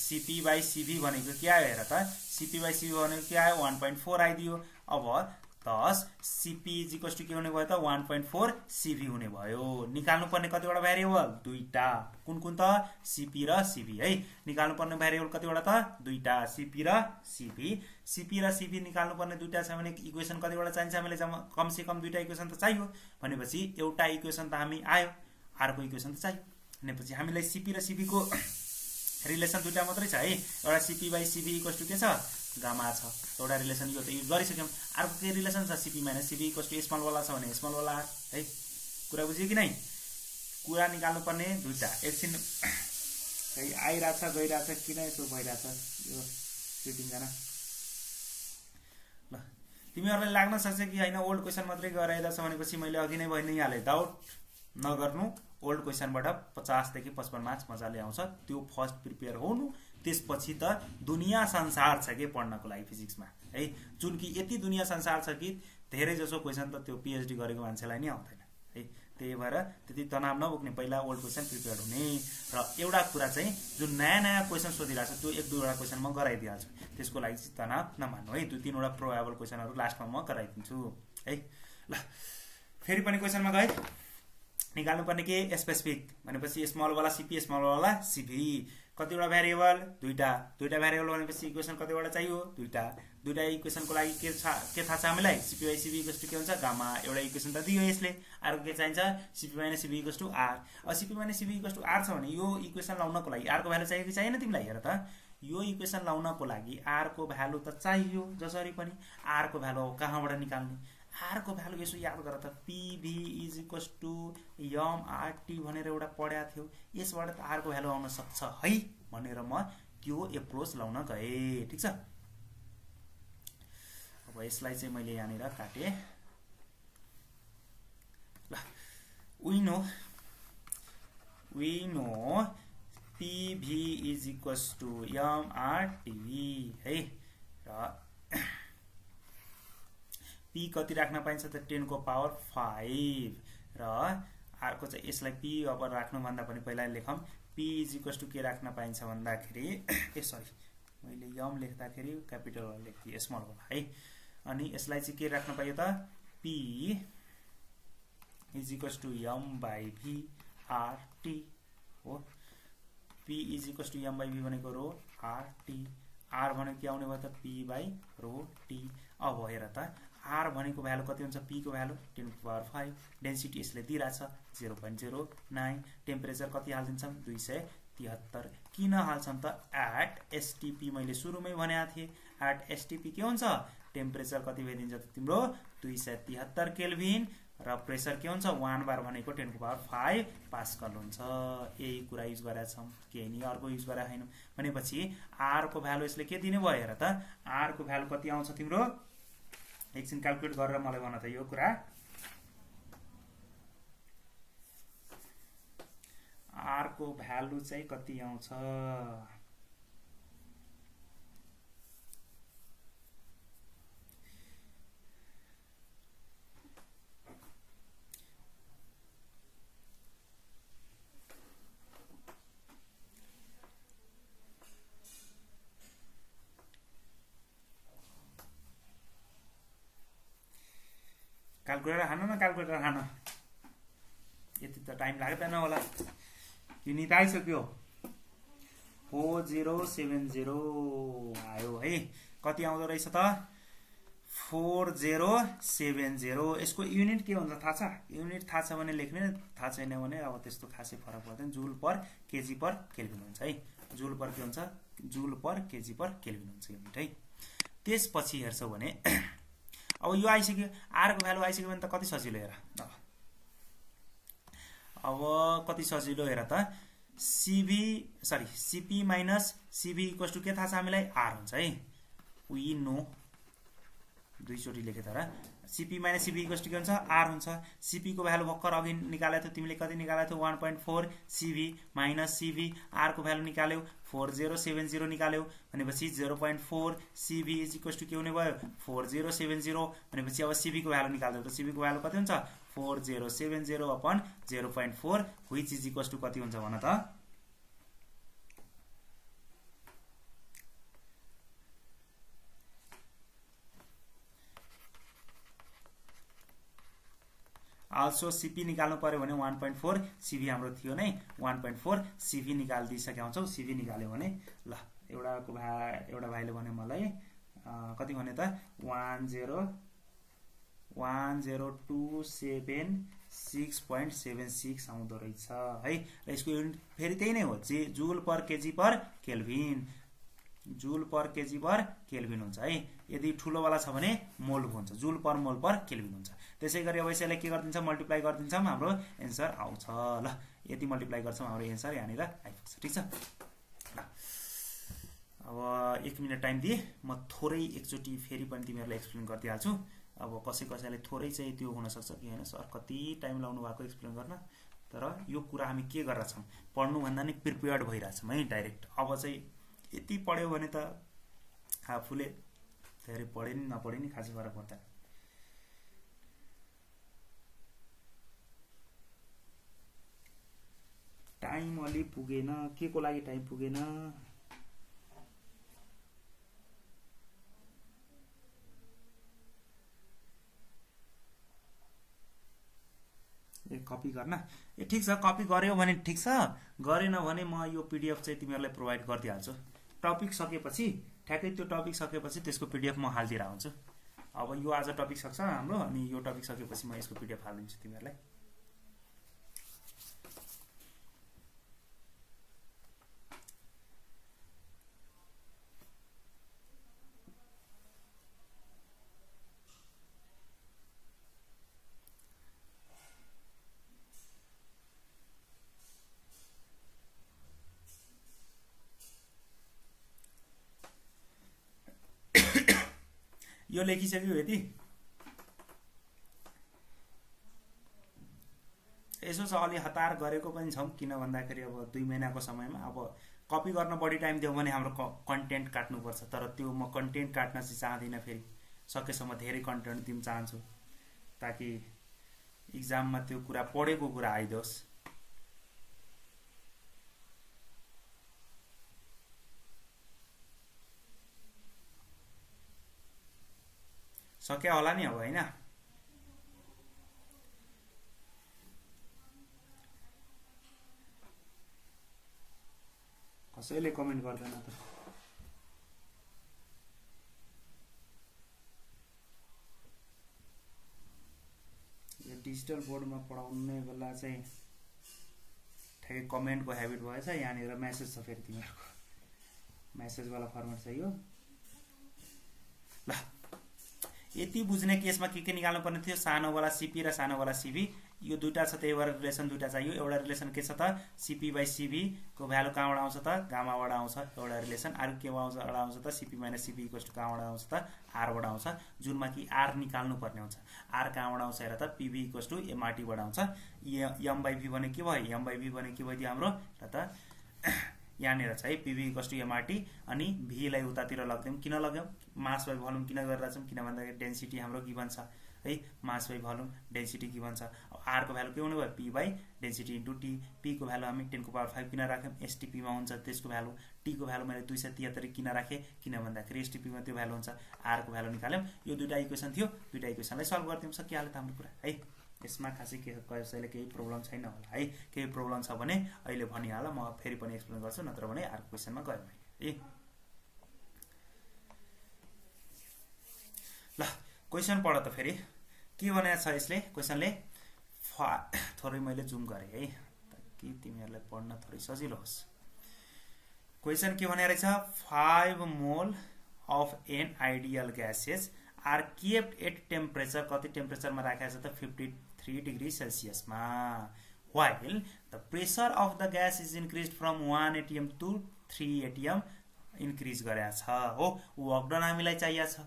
CP/CV भनेको के आयो हेर त CP/CV भनेको के आयो 1.4 आइदियो। अब thus CP is equals to के हुने भयो त 1.4 CV हुने भयो। निकाल्नु पर्ने कतिवटा भेरिएबल दुईटा, कुन कुन त CP र CV है। निकाल्नु पर्ने भेरिएबल कतिवटा त दुईटा CP र CV। CP र CV निकाल्नु पर्ने दुईटा छ भने इक्वेसन कतिवटा चाहिन्छ हामीले कम से कम दुईटा इक्वेसन त चाहियो भनेपछि एउटा इक्वेसन त हामी आयो, अर्को इक्वेसन त चाहियो भनेपछि हामीलाई CP र CV को रिलेसन दुईटा मात्रै छ है। एउटा CP/CV इक्वल्स टु के छ गामा छ, एउटा रिलेसन यो त युज गरिसक्यौं। अर्को के रिलेसन छ CP-CV इक्वल्स टु स्मल वाला छ भने स्मल वाला है। कुरा बुझ्यो कि नै? कुरा निकाल्नु पर्ने दुईटा एकछिन है आइराछ गइराछ किन यसो भइराछ यो दुई जना। ल तिमीहरुलाई लाग्न सक्छ कि हैन ओल्ड क्वेशन मात्रै गराइराछ भनेपछि मैले अघि नै भइ नै हाले। डाउट नगर्नु, ओल्ड क्वेशनबाट 50 देखि 55 मार्क्स मजाले आउँछ। त्यो फर्स्ट प्रिपेयर हुनु, त्यसपछि त दुनिया संसार छ के पढ्नको लागि फिजिक्समा है। जुन कि यति दुनिया संसार छ कि धेरै जसो क्वेशन त त्यो पीएचडी गरेको मान्छेलाई नि आउँदैन है। त्यही भएर त्यति तनाव नबोक्ने, पहिला ओल्ड क्वेशन प्रिपेयर हुने। र एउटा कुरा चाहिँ जुन नयाँ क्वेशन सोधिरहेछ त्यो एक दुईवटा क्वेशन म गराइदिहाल्छु, त्यसको लागि चाहिँ तनाव नमान्नु है। दुई तीनवटा प्रोबेबल क्वेशनहरु लास्टमा म गराइदिन्छु है। ल फेरि पनि क्वेशनमा गए। निकाल्नु पर्ने के स्पेसिफिक भनेपछि स्मल वाला CP स्मल वाला CV। कतिवटा भेरिएबल दुईटा, दुईटा भेरिएबल भनेपछि इक्वेसन कतिवटा चाहियो दुईटा। दुईटा इक्वेसनको लागि के थाहा छ हामीलाई CP/CV इक्वल्स टु के हुन्छ गामा। एउटा इक्वेसन त दियो यसले, अर्को के चाहिन्छ CP-CV इक्वल्स टु R। अब CP-CV इक्वल्स टु R छ भने यो इक्वेसन लाउनको लागि R को भ्यालु चाहियो कि चाहिएन तिमीलाई? हेर त यो इक्वेसन लाउनको लागि R को भ्यालु त चाहियो जसरी पनि। R को भ्यालु कहाँबाट निकाल्ने? R को भ्यालु यसो याद गर त PV is equals to mRT भनेर एउटा पढ्या थियो। यसबाट त R को भ्यालु आउन सक्छ है भनेर म त्यो एप्रोच लाउन गए। ठीक छ। अब यसलाई चाहिँ मैले यहाँनिर काटे। ल we know PV is equals to mRT है। र P कति राख्न पाइन्छ त 10 को पावर 5 र अर्को चाहिँ यसलाई P अब राख्नु भन्दा पनि पहिला लेखौं P इज इक्वल्स टु के राख्न पाइन्छ भन्दाखेरि सरी मैले यम लेख्दाखेरि क्यापिटल लेख्थे स्मल वाला है। अनि यसलाई चाहिँ के राख्न पाइयो त P is equals to m/v RT हो। P is equals to m/v भनेको रो RT, R भनेको के आउने भयो त P/ρT। अब हेर त आर भनेको भ्यालु कति हुन्छ पी को भ्यालु 10^5 डेन्सिटी यसले दिइराछ 0.09 टेम्परेचर कति हाल्दिन्छौं 273 किन हाल्छौं त एट एसटीपी मैले सुरुमै भनेको थिए एट एसटीपी के हुन्छ टेम्परेचर कति भइदिन्छ त तिम्रो 273 केल्भिन र प्रेसर के हुन्छ 1 बार भनेको 10^5 पास्कल हुन्छ यही कुरा युज गरेका छौं केही नि अर्को युज गरेका छैनौं भनेपछि आर को भ्यालु यसले के दिने भयो हेर त आर को भ्यालु कति आउँछ तिम्रो एकछिन क्याल्कुलेट गरेर मलाई भन त यो कुरा आर को भ्यालु चाहिँ कति आउँछ क्याल्कुलेटर हान्नु न क्याल्कुलेटर हान यति त टाइम लाग्दैन होला यो निकालिसक्यो 4070 आयो है कति आउँदो रहेछ त 4070 यसको युनिट के हुन्छ थाहा छ युनिट थाहा छ भने लेख्ने थाहा छैन भने अब त्यस्तो खासै फरक पर्दैन जुल पर केजी पर केल्भिन हुन्छ है जुल पर के हुन्छ जुल पर केजी पर केल्भिन हुन्छ युनिट है त्यसपछि हेर्छौ भने अब यो आइसक्यो आर को भ्यालु आइसक्यो भने त कति सजिलो हेर अब कति सजिलो हेर त सीपी माइनस सीभी इक्वल्स टु के थाहा छ हामीलाई आर हुन्छ है वी नो दुईचोटी लेखे तर सीपी माइनस सीभी इक्वल्स टु के हुन्छ आर हुन्छ सीपी को भ्यालु भर्खर अघि निकालेको थियो तिमीले कति निकालेको थियौ 1.4 सीभी माइनस सीभी आर को भ्यालु निकाल्यौ 4070 निकाल्यौ भनेपछि 0.4 सीभी इज इक्वल्स टु के हुने भयो 4070 भनेपछि अब सीभी को भ्यालु निकाल्दै त सीभी को भ्यालु कति हुन्छ 4070 upon 0.4 which is equals to कति हुन्छ भन त also CP निकाल्नु पर्यो भने 1.4 CV हाम्रो थियो नै 1.4 CV निकाल्दिसकेका हुन्छौ CV निकाल्यो भने ल एउटा भाइले भने मलाई कति भने त 10276.76 आउँदो रहेछ है र यसको युनिट फेरि त्यही नै हो जुल पर केजी पर केल्भिन जुल पर केजी पर केल्भिन हुन्छ है यदि ठुलो वाला छ भने मोल हुन्छ जुल पर मोल पर केल्भिन हुन्छ त्यसैगरी अब यसैलाई के गर्दिन्छ मल्टिप्लाई गर्दिन्छौं हाम्रो एन्सर आउँछ ल यति मल्टिप्लाई गर्छौं हाम्रो एन्सर यहाँनिर आइपुग्छ ठीक छ अब 1 मिनेट टाइम दिए म थोरै एकचोटी फेरि पनि तिमीहरुलाई एक्सप्लेन गर्दिहाल्छु अब कसैले थोरै चाहिँ त्यो हुन सक्छ कि हैन सर कति टाइम लाउनु भएको एक्सप्लेन गर्न तर यो कुरा हामी के गरेर छौं पढ्नु भन्दा नि प्रिपेयर्ड भइराछौं है डाइरेक्ट अब चाहिँ यति पढ्यो भने त आफुले धेरै पढे नि नपढे नि खासै फरक पर्दैन टाइम अलि पुगेन के को लागि टाइम पुगेन कपी गर्न ठीक छ कपी गर्यो भने ठीक छ गरेन भने म यो पीडीएफ चाहिँ तिमीहरुलाई प्रोवाइड गर्दिहाल्छु टपिक सकेपछि ठ्याक्कै त्यो टपिक सकेपछि त्यसको पीडीएफ म हाल्दिरा हुन्छु अब यो आज टपिक सक्छ हाम्रो अनि यो टपिक सकेपछि म यसको पीडीएफ हाल्दिन्छु तिमीहरुलाई यो लेखिसक्यो यति यसो चाहिँ अलि हतार गरेको पनि छौं किन भन्दाखेरि अब 2 महिनाको समयमा अब कपी गर्न बढी टाइम दियो भने हाम्रो कन्टेन्ट काट्नु पर्छ तर त्यो म कन्टेन्ट काट्न चाहिँ चाहदिन फेरि सकेसम्म धेरै कन्टेन्ट दिन चाहन्छु ताकि एक्जाममा त्यो कुरा पढेको कुरा आइदोस् सक्या होला नि अब हैन कसैले कमेन्ट गर्दैन त डिजिटल बोर्डमा पढाउने बेला चाहिँ ठ्याक्कै कमेन्टको ह्याबिट भएछ। यहाँनिर मेसेज छ, फेरि तिमीहरूको मेसेजवाला फर्मेट छ यो। ल यति बुझ्ने केसमा के निकाल्नु पर्ने थियो, सानोवाला सिपी र सानोवाला सिबी। यो दुईटा छ, त्यही भएर रिलेसन दुईटा चाहियो। एउटा रिलेसन के छ त, सिपी बाई सिबी को भ्यालु कहाँबाट आउँछ त, गामाबाट आउँछ एउटा रिलेसन। अर्को केबाट आउँछ त, CP minus CP equals to कहाँबाट आउँछ त, आरबाट आउँछ, जुनमा कि आर निकाल्नु पर्ने हुन्छ। आर कहाँबाट आउँछ हेर त, पिभी इक्वल्स टु एमआरटीबाट आउँछ। एम बाई भी भने के भयो, एम बाई भी भने के भयो हाम्रो र त यहाँनिर चाहिँ पिभी इक्वल्स टु एमआरटी। अनि भीलाई उतातिर लग्यौँ, किन लग्यौँ, मास बाई भोल्युम किन गरेर छौँ, किन भन्दाखेरि डेन्सिटी हाम्रो गिभन छ है, mass by volume density given छ। आर को भ्यालु के हुने भयो, P by density into T. P को भ्यालु हामी 10⁵ किन राख्यौँ, एसटिपीमा हुन्छ त्यसको भ्यालु। टी को भ्यालु मैले 273 किन राखेँ, किन भन्दाखेरि एसटिपीमा त्यो भ्यालु हुन्छ। आर को भ्यालु निकाल्यौँ। यो दुईटा इक्वेसन थियो, दुईटा इक्वेसनलाई सल्भ गरिदिउँ, सकिहाल्यो त हाम्रो कुरा है। यसमा खासै कसैले केही प्रब्लम छैन होला है। केही प्रब्लम छ भने अहिले भनिहाल, म फेरि पनि एक्सप्लेन गर्छु, नत्र भने अर्को क्वेसनमा गयौँ है। ल क्वेसन पढ त फेरि के भनेको छ यसले, क्वेसनले थोरै मैले जुम गरेँ है ताकि तिमीहरूलाई पढ्न थोरै सजिलो होस्। क्वेसन के भने रहेछ, 5 mole of an ideal gases are kept at temperature, कति टेम्परेचरमा राखेको छ त 53 डिग्री सेल्सियसमा, while the pressure of the gas is increase from 1 atm to 3 atm increase गरेको छ हो। वर्क डन हामीलाई चाहिएको छ।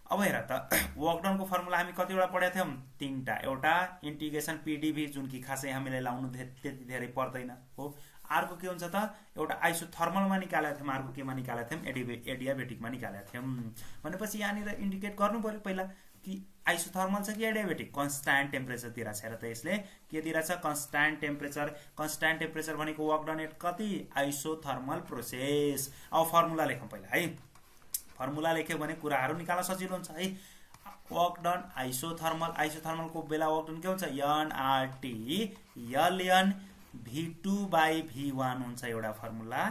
अब हेर त, वर्क डनको फर्मुला हामी कतिवटा पढेका थियौँ, 3टा। एउटा इन्टिग्रेसन पिडिभी, जुन कि खासै हामीलाई लाउनु त्यति धेरै पर्दैन हो। अर्को के हुन्छ त, एउटा आइसोथर्मलमा निकालेका थियौँ, अर्को केमा निकालेका थियौँ, एडियाबेटिकमा निकालेका थियौँ। भनेपछि यहाँनिर इन्डिकेट गर्नु पर्यो पहिला कि आइसोथर्मल छ कि एडियाबेटिक। कन्स्ट्यान्ट टेम्परेचर दिइरहेको छ हेर त, यसले के दिइरहेछ, कन्स्ट्यान्ट टेम्परेचर। कन्स्ट्यान्ट टेम्परेचर भनेको वर्क डन एट कति, आइसोथर्मल प्रोसेस। अब फर्मुला लेखौँ पहिला है। फर्मुला लेख्यो भने कुराहरू निकाल्न सजिलो हुन्छ है। वर्क डन आइसोथर्मल, आइसोथर्मलको बेला वर्क डन के हुन्छ, NRT LN V2 by V1 हुन्छ एउटा फर्मुला।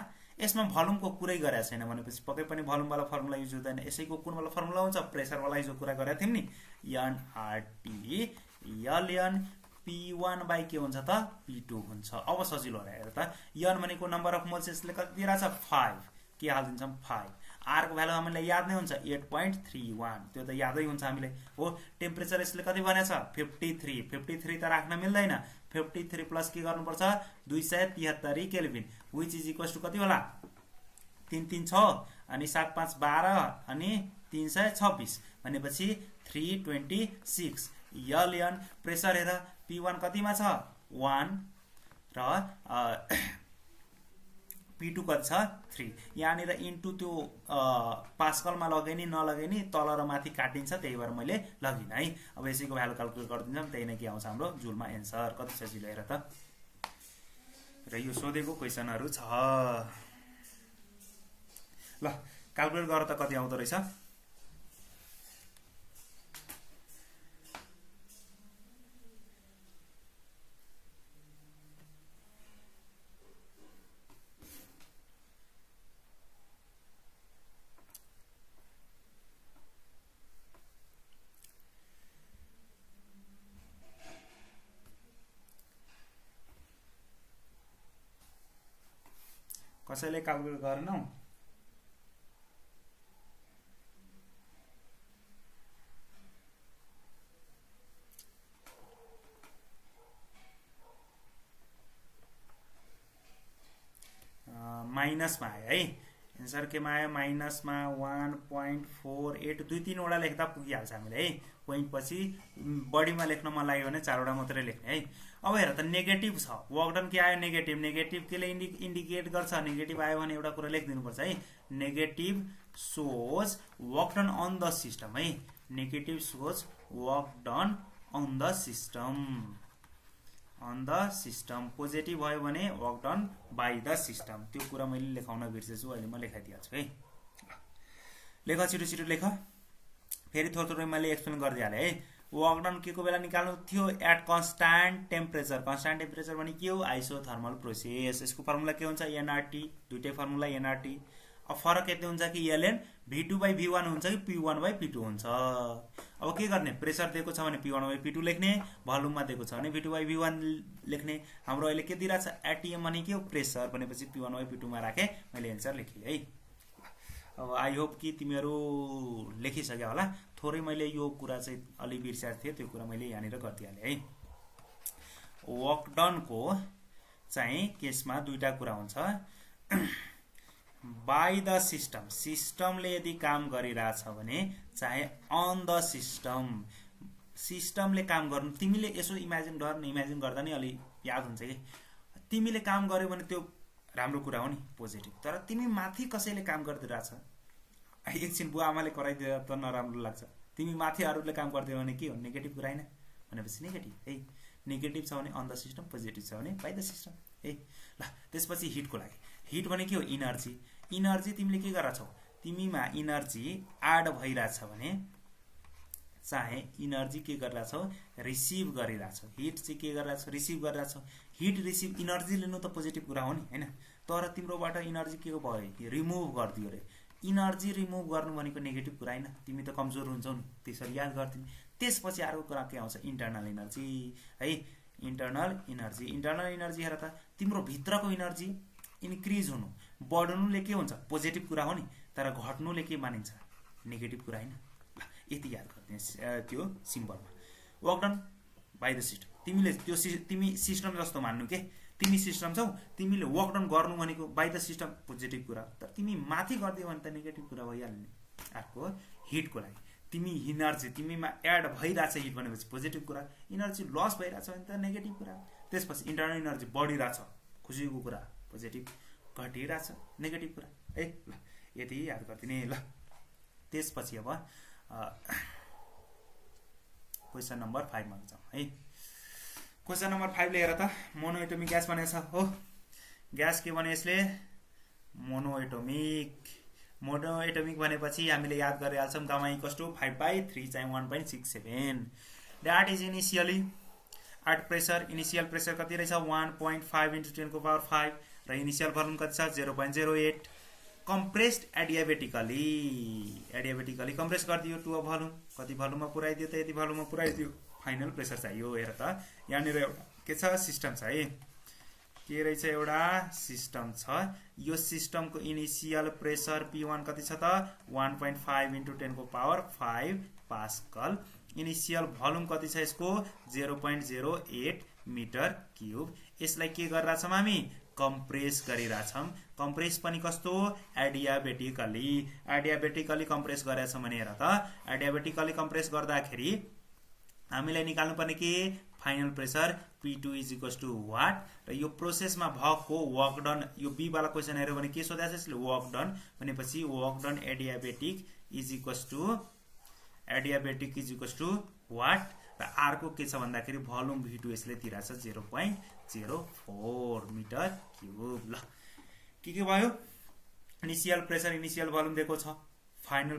यसमा भोल्युमको कुरै गरेको छैन भनेपछि पक्कै पनि भोल्युमवाला फर्मुला युज हुँदैन। यसैको कुनवाला फर्मुला हुन्छ, प्रेसरवाला हिजो कुरा गरेको थियौँ नि, एनआरटी एलएन P1 बाई के हुन्छ त, P2 हुन्छ। अब सजिलो हेर त, एन भनेको नम्बर अफ मोल्स, यसले कति दिइरहेछ 5, के हालिदिन्छौँ 5। आरको भ्यालु हामीलाई याद नै हुन्छ 8.31, त्यो त यादै हुन्छ हामीलाई हो। टेम्परेचर यसले कति भनेछ 53, 53 त राख्न मिल्दैन। 53 प्लस के गर्नुपर्छ 273 kelvin, which is equals to कति होला 3 3 6 अनि 7 5 12 अनि 326 भनेपछि 326। एलएन प्रेसर हेर, P1 कतिमा छ 1 र P2 कति छ 3। यहाँनिर इन्टु त्यो पास्कलमा लगे नि नलगे नि तल र माथि काटिन्छ, त्यही भएर मैले लगिन है। अब यसैको भ्यालु क्याल्कुलेट गरिदिन्छौँ, त्यही नै के आउँछ हाम्रो जुलमा एन्सर। कति सजिलो हेर त। र यो सोधेको क्वेसनहरू छ। ल क्याल्कुलेट गर त कति आउँदो रहेछ। कसैले क्याल्कुलेट गरेनौ? माइनसमा आयो है एन्सर, केमा आयो माइनसमा 1.48। 2-3 वटा लेख्दा पुगिहाल्छ हामीले है। पोइन्ट पछि बढीमा लेख्न मन लाग्यो भने 4 वटा मात्रै लेख्ने है। अब हेर त नेगेटिभ छ, वर्क डन के आयो नेगेटिभ। नेगेटिभ केले इन्डिकेट गर्छ, नेगेटिभ आयो भने एउटा कुरा लेखिदिनुपर्छ है। Negative shows work done on the system है। Negative shows work done on the system, on the system. Positive भयो भने work done by the system. त्यो कुरा मैले लेखाउन बिर्सेछु, अहिले म लेखाइदिइहाल्छु है। लेख, छिटो छिटो लेख। फेरि थोरै थोरै मैले एक्सप्लेन गरिदिइहालेँ है। वर्क डन के को बेला निकाल्नु थियो, at constant temperature. Constant temperature भने के हो, आइसोथर्मल प्रोसेस। यसको फर्मुला के हुन्छ एनआरटी, दुईटै फर्मुला एनआरटी। अब फरक यति हुन्छ कि ln V2/V1 हुन्छ कि P1/P2 हुन्छ। अब के गर्ने, प्रेसर दिएको छ भने P1/P2 लेख्ने, भोल्युममा दिएको छ भने V2/V1 लेख्ने। हाम्रो अहिले के दिइरहेछ, एटीएम भने के हो, प्रेसर भनेपछि P1/P2 मा राखे, मैले एन्सर लेखेँ है। अब आई होप कि तिमीहरू लेखिसक्यो होला। थोरै मैले यो कुरा चाहिँ अलि बिर्सेको थिएँ, त्यो कुरा मैले यहाँनिर गरिदिइहालेँ है। वर्क डनको चाहिँ केसमा दुईटा कुरा हुन्छ। बाई द सिस्टम, सिस्टमले यदि काम गरिरहेछ भने, चाहे अन द सिस्टम, सिस्टमले काम गर्नु, तिमीले यसो इमेजिन गर्दा नि अलि याद हुन्छ कि तिमीले काम गर्यो भने त्यो राम्रो कुरा हो नि, पोजिटिभ। तर तिमी माथि कसैले काम गरिदिरहेछ, एकछिन बुवा आमाले कराइदिएर त नराम्रो लाग्छ, तिमी माथि अरूले काम गरिदियो भने के हो, नेगेटिभ कुरा होइन भनेपछि नेगेटिभ है। नेगेटिभ छ भने अन द सिस्टम, पोजिटिभ छ भने बाई द सिस्टम है। ल त्यसपछि हिटको लागि, हिट भने के हो, इनर्जी। इनर्जी तिमीले के गरेछौ, तिमीमा इनर्जी एड भइरहेछ भने, चाहे इनर्जी के गरिरहेछौ, रिसिभ गरिरहेछौ। हिट चाहिँ के गरिरहेछौ, रिसिभ गरिरहेछौ। हिट रिसिभ, इनर्जी लिनु त पोजिटिभ कुरा हो नि हैन, तर तिम्रोबाट इनर्जी के भयो, रिमुभ गरिदियो रे। इनर्जी रिमुभ गर्नु भनेको नेगेटिभ कुरा हैन, तिमी त कमजोर हुन्छौ नि, त्यसरी याद गर्दिनु। त्यसपछि अर्को कुरा के आउँछ, इन्टरनल इनर्जी है। इन्टरनल इनर्जी, इन्टरनल इनर्जी हेर त, तिम्रो भित्रको इनर्जी इन्क्रिज हुनु, बढ्नुले के हुन्छ, पोजिटिभ कुरा हो नि, तर घट्नुले के मानिन्छ, नेगेटिभ कुरा हैन। यति याद गरिदिनु त्यो सिम्पलमा। Work done by the system, तिमीले त्यो तिमी सिस्टम जस्तो मान्नु के, तिमी सिस्टम छौ, तिमीले वर्क डन गर्नु भनेको बाई द सिस्टम पोजिटिभ कुरा, तर तिमी माथि गरिदियो भने त नेगेटिभ कुरा भइहाल्ने। अर्को हिटको लागि, तिमी इनर्जी तिमीमा एड भइरहेछ, हिट भनेपछि पोजिटिभ कुरा, इनर्जी लस भइरहेछ भने त नेगेटिभ कुरा। त्यसपछि इन्टरनल इनर्जी बढिरहेछ, खुसीको कुरा पोजिटिभ, घटिरहेछ नेगेटिभ कुरा है। ल यति याद गरिदिने। ल त्यसपछि अब क्वेसन नम्बर 5 मा जाउँ है। क्वेसन नम्बर 5 ले हेर त, मोनोएटोमिक ग्यास भनेको छ हो। ग्यास के भने यसले, मोनोएटोमिक। मोनोएटोमिक भनेपछि हामीले याद गरिहाल्छौँ, गामा इक्वल्स टु 5/3 चाहिँ 1.67। That is initially at pressure, initial pressure कति रहेछ, 1.5 × 10⁵ र इनिसियल भोल्युम कति छ, 0.08। कम्प्रेस्ड एडियाबेटिकली, एडियाबेटिकली कम्प्रेस गरिदियो टु अ भोल्युम, कति भोल्युममा पुऱ्याइदियो त, यति भोल्युममा पुऱ्याइदियो, फाइनल प्रेसर चाहियो। हेर त यहाँनिर एउटा के छ, सिस्टम छ है, के रहेछ, एउटा सिस्टम छ। यो सिस्टमको इनिसियल प्रेसर P1 कति छ त, 1.5 × 10⁵ पास्कल। इनिसियल भोल्युम कति छ यसको, 0.08 मिटर क्युब। यसलाई के गरिरहेछौँ हामी, कम्प्रेस गरिरहेछौँ। कम्प्रेस पनि कस्तो, एडियाबेटिकली। एडियाबेटिकली कम्प्रेस गरेछौँ भने हेर त, एडियाबेटिकली कम्प्रेस गर्दाखेरि हामीलाई निकाल्नु पर्ने के, final pressure P2 is equals to what. र यो प्रोसेसमा भएको वर्क डन, यो बी वाला क्वेसन हेर्यो भने के सोधेको छ यसले, वर्क डन भनेपछि work done adiabatic is equals to what. र अर्को के छ भन्दाखेरि भोल्युम V2 यसले दिइरहेछ 0.04 मिटर क्युब। ल के भयो, इनिसियल प्रेसर, इनिसियल भोल्युम दिएको छ, फाइनल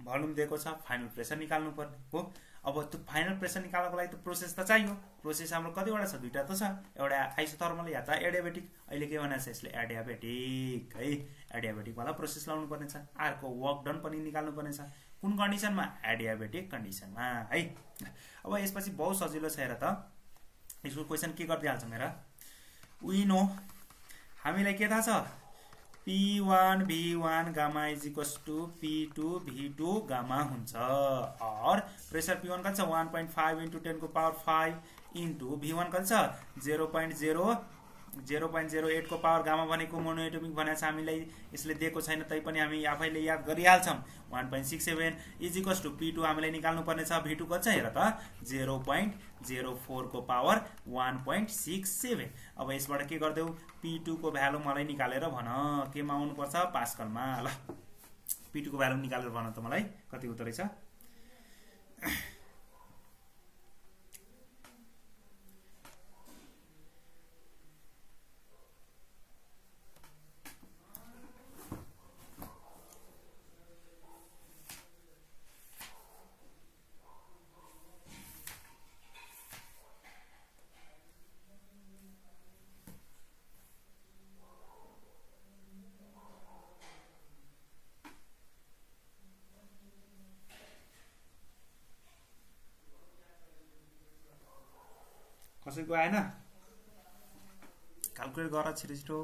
भोल्युम दिएको छ, फाइनल प्रेसर निकाल्नु पर्ने हो। अब त्यो फाइनल प्रेसर निकाल्नको लागि त प्रोसेस त चाहियो। प्रोसेस हाम्रो कतिवटा छ, दुईटा त छ, एउटा आइसोथर्मल या त एडियाबेटिक। अहिले के भनेको छ यसले, एडियाबेटिक है, एडियाबेटिक वाला प्रोसेस लाउनु पर्ने छ। अर्को वर्क डन पनि निकाल्नु पर्ने छ, कुन कन्डिसनमा, एडियाबेटिक कन्डिसनमा है। अब यसपछि बहुत सजिलो छ, हेर त यसको क्वेसन के गरिदिइहाल्छ मेरा, वी नो, हामीलाई के थाहा छ, P1 V1 gamma is equals to P2 V2 gamma हुन्छ। और प्रेसर P1 कति छ, 1.5 × 10⁵ इन्टु V1 कति छ, 0.08 को पावर गामा भनेको मोनोएटोमिक भनेको छ हामीलाई, यसले दिएको छैन तैपनि हामी आफैले याद गरिहाल्छौँ। 1.67 इज इक्वल्स टु P2 हामीलाई निकाल्नु पर्ने छ, V2 कति छ हेर त, 0.04 को पावर 1.67। अब यसबाट के गर्देऊ, P2 को भ्यालु मलाई निकालेर भन, केमा आउनु पर्छ, पास्कलमा। ल P2 को भ्यालु निकालेर भन त मलाई कति हुँदो रहेछ। कसैको आएन क्याल्कुलेट गर छिटो छिटो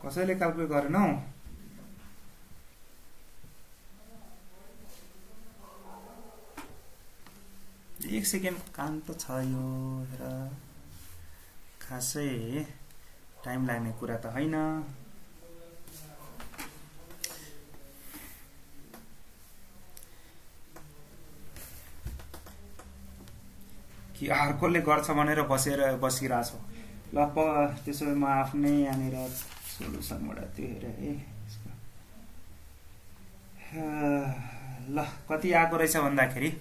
कसैले क्याल्कुलेट गरेनौ एक सेकेन्ड काम त छ यो हेर खासै टाइम लाग्ने कुरा त होइन कि अर्कोले गर्छ भनेर बसिरहेछ ल त्यसो भए म आफ्नै यहाँनिर सोलुसनबाट त्यो हेरेँ है ल कति आएको रहेछ भन्दाखेरि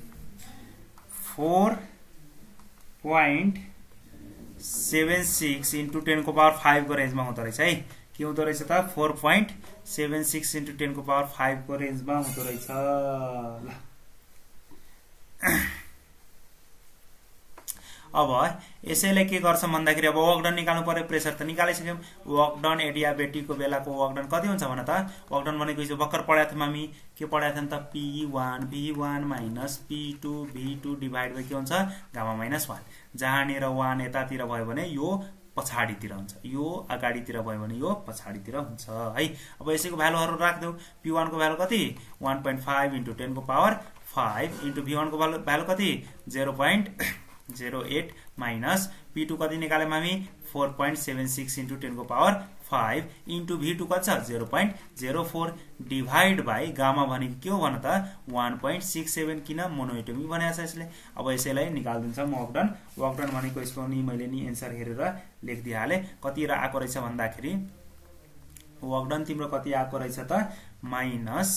4.76 इन्टु 10 को पावर 5 को रेन्जमा हुँदो रहेछ है के हुँदो रहेछ त 4.76 इन्टु 10 को पावर 5 को रेन्जमा हुँदो रहेछ ल अब यसैले के गर्छ भन्दाखेरि अब वर्क डन निकाल्नु पर्यो प्रेसर त निकालिसक्यौं वर्क डन एडियाबेटिकको बेलाको वर्क डन कति हुन्छ भने त वर्क डन भनेको हिजो भर्खर पढाएको थियौं हामी के पढाएको थियौं त P1 V1 minus P2 V2 divide by के हुन्छ गामा माइनस 1 जहाँनिर 1 यतातिर भयो भने यो पछाडीतिर हुन्छ यो अगाडितिर भयो भने यो पछाडीतिर हुन्छ है अब यसैको भ्यालुहरु राख्देऊ P1 को भ्यालु कति 1.5 इन्टु 10 को पावर 5 इन्टु V1 को भ्यालु कति 0.08 माइनस P2 कति निकाल्यौं हामी 4.76 इन्टु 10 को पावर 5 इन्टु V2 कति छ 0.04 डिभाइड बाइ गामा भनेको के हो भन त 1.67 किन मोनोएटोमी भनेको छ यसले अब यसैलाई निकाल्दिन्छ वर्क डन भनेको यसको नि मैले नि एन्सर हेरेर लेखिदिहाले कति आएको रहेछ भन्दाखेरि वर्क डन तिम्रो कति आएको रहेछ त माइनस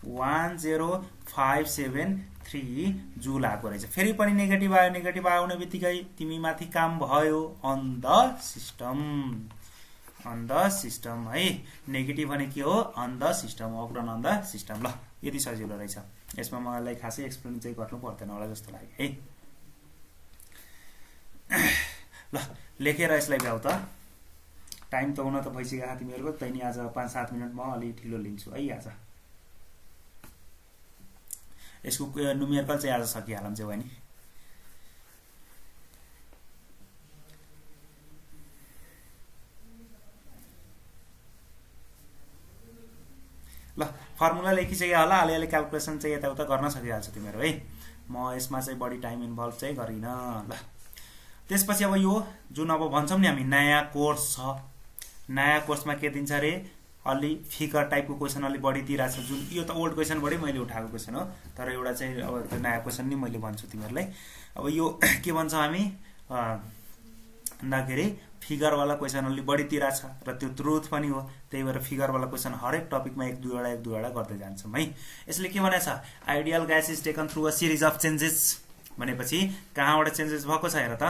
10573 जुल आएको रहेछ फेरि पनि नेगेटिभ आउने बित्तिकै तिमी माथि काम भयो अन द सिस्टम है नेगेटिभ भने के हो on the system work done on the system ल यति सजिलो रहेछ यसमा मलाई खासै एक्सप्लेन चाहिँ गर्नु पर्दैन होला जस्तो लाग्यो है ल लेखेर यसलाई भ्याउ त टाइम त हुन त भइसक्यो तिमीहरुको तैनी आज 5-7 मिनेट म अलि ढिलो लिन्छु है आज यसको न्युमेरिकल चाहिँ आज सकिहालौं चाहिँ हैन ल फर्मुला लेखिसक्यो होला अलिअलि क्याल्कुलेसन चाहिँ यताउता गर्न सकिहाल्छ तिमीहरु है म यसमा चाहिँ बढी टाइम इन्भल्भ चाहिँ गरिन ल त्यसपछि अब यो जुन अब भन्छौं नि हामी नयाँ कोर्स छ नयाँ कोर्समा के दिन्छ रे अलि फिगर टाइपको क्वेशन अलि बढी दिइराछ जुन यो त ओल्ड क्वेशन बढी मैले उठाएको क्वेशन हो तर एउटा चाहिँ अब त्यो नयाँ क्वेशन नि मैले भन्छु तिमीहरुलाई अब यो के भन्छ हामी भन्दाखेरि फिगर वाला क्वेशन अलि बढी दिइराछ र त्यो ट्रुथ पनि हो त्यही भएर फिगर वाला क्वेशन हरेक टपिकमा एक दुईवटा गर्दै जान्छौं है यसले के भनेछ ideal gas is taken through a series of changes भनेपछि कहाँबाट चेन्जेस भएको छ हेर त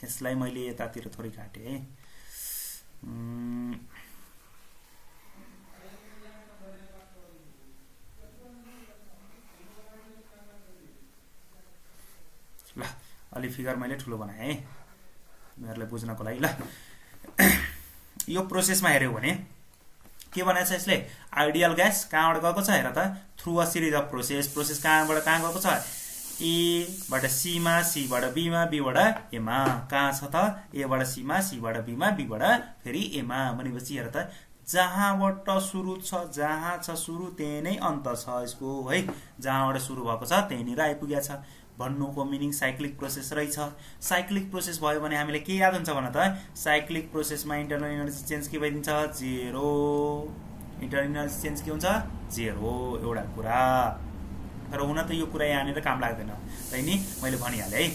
यसलाई मैले यतातिर थोरै काटे है ल अलि फिगर मैले ठुलो बनाए है तिमीहरुलाई बुझ्नको लागि ल यो प्रोसेसमा हेर्यौ भने के भनेछ यसले आइडियल ग्यास कहाँबाट गएको छ हेर त through a series of process कहाँबाट कहाँ गएको छ ए बाट सी मा सी बाट बी मा बी बाट ए मा कहाँ छ त ए बाट सी मा सी बाट बी मा बी बाट फेरि ए मा भनेपछि हेर त जहाँबाट सुरु छ जहाँ छ सुरु त्यही नै अन्त छ यसको है जहाँबाट सुरु भएको छ त्यही नै आइपुगेछ भन्नुको मिनिङ साइक्लिक प्रोसेस रहेछ साइक्लिक प्रोसेस भयो भने हामीले के याद हुन्छ भन त साइक्लिक प्रोसेसमा इन्टरनल एनर्जी चेन्ज के भइदिन्छ 0 इन्टरनल एनर्जी चेन्ज के हुन्छ 0 एउटा कुरा तर हुन त यो कुरा यहाँनिर काम लाग्दैन हैन मैले भनिहाले है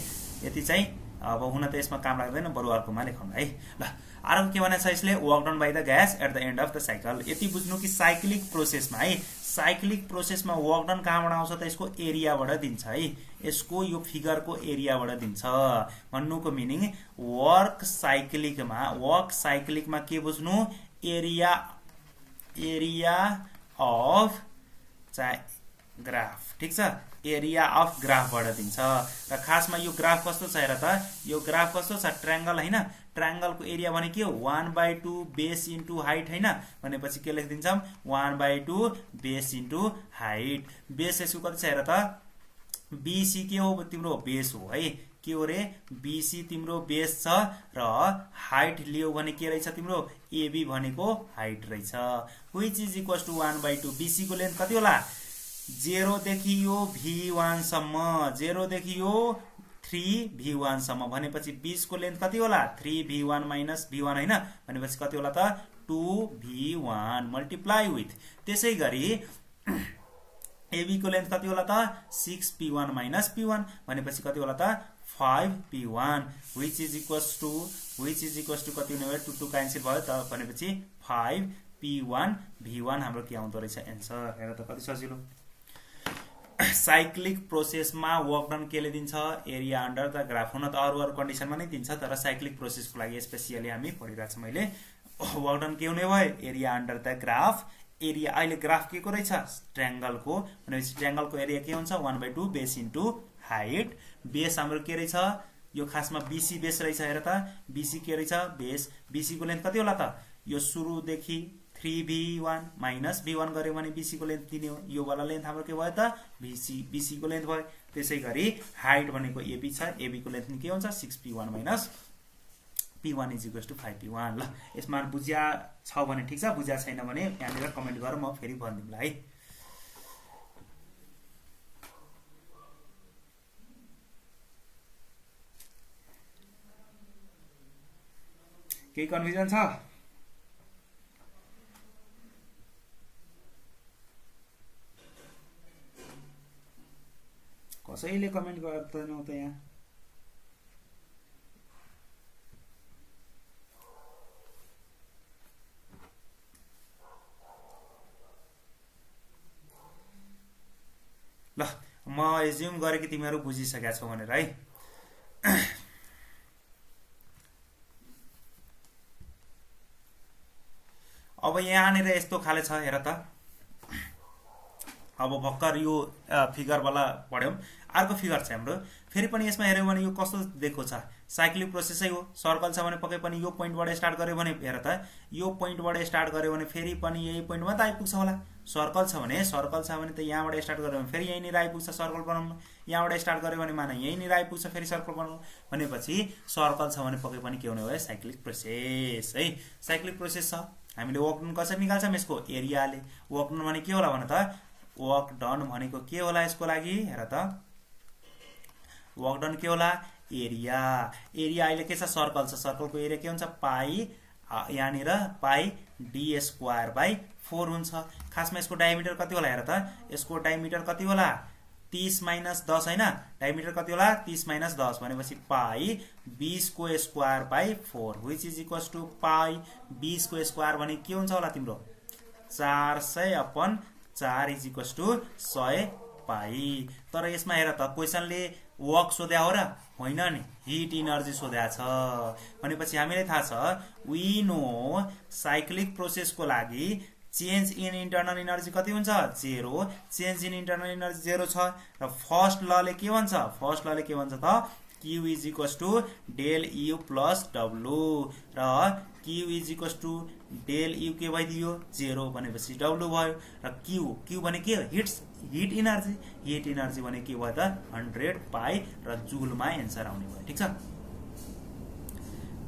यति चाहिँ अब हुन त यसमा काम लाग्दैन बरु अर्कोमा लेखौँ है ल अर्को के भनेछ यसले work done by the gas at the end of the cycle यति बुझ्नु कि साइक्लिक प्रोसेसमा है साइक्लिक प्रोसेसमा वर्क डन कहाँबाट आउँछ त यसको एरियाबाट दिन्छ है यसको यो फिगरको एरियाबाट दिन्छ भन्नुको मिनिङ वर्क साइक्लिकमा के बुझ्नु एरिया अफ ग्राफ, ठीक छ। एरिया अफ ग्राफबाट दिन्छ र खासमा यो ग्राफ कस्तो छ हेर त, यो ग्राफ कस्तो छ, ट्रायंगल हैन, ट्रायंगलको एरिया भने के हो 1/2 बेस इन्टु हाइट हैन, भनेपछि के लेखिदिन्छौँ 1/2 बेस इन्टु हाइट। बेस यसको कति छ हेर त, बीसी के हो तिम्रो बेस हो है, के हो रे बीसी तिम्रो बेस छ र हाइट लियो भने के रहेछ तिम्रो एबी भनेको हाइट रहेछ, which is equal to 1/2। BC को लेन्थ कति होला 0 देखि यो v1 सम्म, 0 देखि यो 3v1 सम्म, भनेपछि 20 को लेन्थ कति होला 3v1 माइनस v1 हैन, भनेपछि कति होला त 2v1 मल्टिप्लाई विथ, त्यसै गरी एबी को लेन्थ कति होला त 6p1 माइनस p1, भनेपछि कति होला त 5p1, which is equal to कति हुने भयो 2 2 क्यान्सल भयो त, भनेपछि 5p1 v1 हाम्रो के आउँदो रहेछ एन्सर। हेर त कति सजिलो। साइक्लिक प्रोसेसमा वर्क डन केले दिन्छ एरिया अन्डर द ग्राफ, हुन त अरू कन्डिसनमा नै दिन्छ, तर साइक्लिक प्रोसेसको लागि स्पेसियली हामी पढिरहेको छौँ। मैले वर्क डन के हुने भयो area under the graph, area अहिले ग्राफ के को रहेछ ट्रायंगलको, भनेपछि ट्रायंगलको एरिया के हुन्छ 1/2 बेस इन्टु हाइट। बेस हाम्रो के रहेछ यो खासमा बीसी बेस रहेछ, हेर त बीसी के रहेछ बेस, बीसी को लेन्थ कति होला त यो सुरुदेखि 3v1 माइनस v1 गर्यो भने बीसी को लेन्थ दिने हो, यो वाला लेन्थ हाम्रो के भयो त बीसी को लेन्थ भयो। त्यसै गरी हाइट भनेको एबी छ, एबी को लेन्थ के हुन्छ 6p1 minus p1 is equal to 5p1। ल यसमा बुझ्या छ भने ठिक छ, बुझ्या छैन भने यहाँनिर कमेन्ट गर, म फेरि भनिदिउँला है। केही कन्फ्युजन छ? कसैले कमेन्ट गर्दैनौ त यहाँ। ल म एज्युम गरे कि तिमीहरू बुझिसकेका छौ भनेर है। अब यहाँनिर यस्तो खाले छ हेर त, अब भर्खर यो फिगर वाला पढ्यौं, अर्को फिगर छ हाम्रो, फेरि पनि यसमा हेर्यौ भने यो कस्तो देखो छ साइक्लिक प्रोसेसै हो। सर्कल छ भने पक्कै पनि यो पोइन्टबाट स्टार्ट गर्यो भने हेर त, यो पोइन्टबाट स्टार्ट गर्यो भने फेरि पनि यही पोइन्टमा त आइपुग्छ होला। सर्कल छ भने त यहाँबाट स्टार्ट गर्यो भने फेरि यहीँनिर आइपुग्छ सर्कल बनाउनु, यहाँबाट स्टार्ट गर्यो भने माना यहीँनिर आइपुग्छ फेरि सर्कल बनाउनु, भनेपछि सर्कल छ भने पक्कै पनि के हुने भयो साइक्लिक प्रोसेस है। साइक्लिक प्रोसेस छ, हामीले वर्क डन कसरी निकाल्छौँ यसको एरियाले। वर्क डन भने के होला भन त, वर्क डन भनेको के होला यसको लागि हेर त, वर्क डन के होला एरिया। एरिया अहिले के छ सर्कल छ, सर्कलको एरिया के हुन्छ पाई, यहाँनिर पाई डी स्क्वायर बाई 4 हुन्छ। खासमा यसको डायमिटर कति होला हेर त, यसको डायमिटर कति होला 30 माइनस 10 हैन, डायमिटर कति होला 30 माइनस 10, भनेपछि पाई 20 को square by 4, which is equal to पाई 20 को स्क्वायर भने के हुन्छ होला तिम्रो 400/4 इज इक्वल टु 100 पाई। तर यसमा हेर त क्वेसनले वर्क सोध्या हो र होइन नि, हिट इनर्जी सोध्या छ, भनेपछि हामीलाई थाहा छ वी नो साइक्लिक प्रोसेसको लागि चेन्ज इन इन्टरनल इनर्जी कति हुन्छ 0, चेन्ज इन इन्टरनल इनर्जी 0 छ। र फर्स्ट लले के भन्छ, फर्स्ट लले के भन्छ त Q is equal to del U plus W, र Q is equal to del U के भइदियो 0, भनेपछि डब्लु भयो। र Q भने के हिट इनर्जी, हिट इनर्जी भने के भयो त 100 पाई र जुलमा एन्सर आउने भयो। ठिक छ,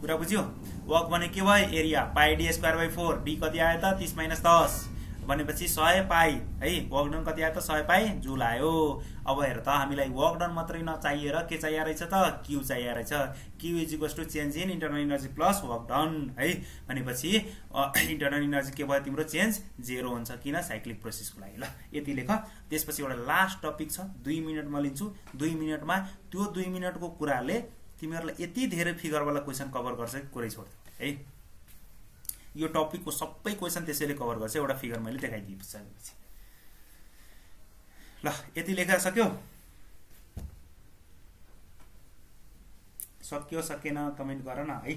कुरा बुझ्यो। वर्क भने के भयो area pi D square by 4, D कति आयो त 30 माइनस 10, भनेपछि 100 पाई है। वर्क डन कति आयो त 100 पाई जुल आयो। अब हेर त हामीलाई वर्क डन मात्रै नचाहिएर के चाहिए रहेछ त Q चाहिए रहेछ। Q is equal to change in internal energy plus work done है, भनेपछि इन्टरनल इनर्जी के भयो तिम्रो चेन्ज 0 हुन्छ, किन साइक्लिक प्रोसेसको लागि। ल यति लेख। त्यसपछि एउटा लास्ट टपिक छ, 2 मिनेट म लिन्छु, 2 मिनेटमा त्यो 2 मिनेटको कुराले तिमीहरूलाई यति धेरै फिगरवाला क्वेसन कभर गर्छ कि कुरै छोड्छ है। यो टपिकको सबै क्वेसन त्यसैले कभर गर्छ, एउटा फिगर मैले देखाइदिएपछि। ल यति लेखा सक्यो, सक्यो सकेन कमेन्ट गर न है।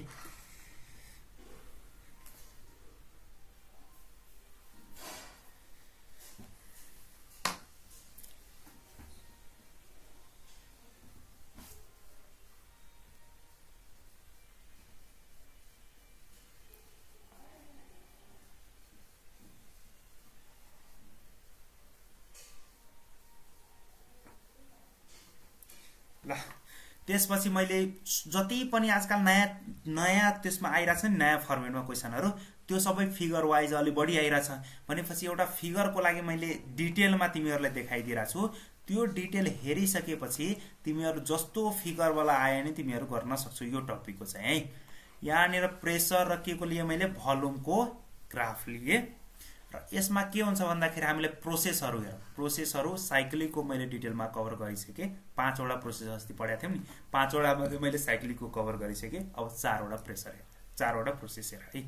त्यसपछि मैले जति पनि आजकल नयाँ नयाँ त्यसमा आइरहेछ नि नयाँ फर्मेटमा क्वेसनहरू त्यो सबै फिगर वाइज अलि बढी आइरहेछ भनेपछि एउटा फिगरको लागि मैले डिटेलमा तिमीहरूलाई देखाइदिरहेको छु त्यो डिटेल हेरिसकेपछि तिमीहरू जस्तो फिगरवाला आयो नि तिमीहरू गर्न सक्छौ यो टपिकको चाहिँ है यहाँनिर प्रेसर र के को लिए मैले भोल्युमको ग्राफ लिए र यसमा के हुन्छ भन्दाखेरि हामीले प्रोसेसहरू हेरौँ प्रोसेसहरू साइक्लिकको मैले डिटेलमा कभर गरिसकेँ 5 वटा प्रोसेस अस्ति पढाएको थियौँ नि 5 वटा मध्ये मैले साइक्लिकको कभर गरिसकेँ अब 4 वटा प्रेसर हेर 4 वटा प्रोसेस हेर है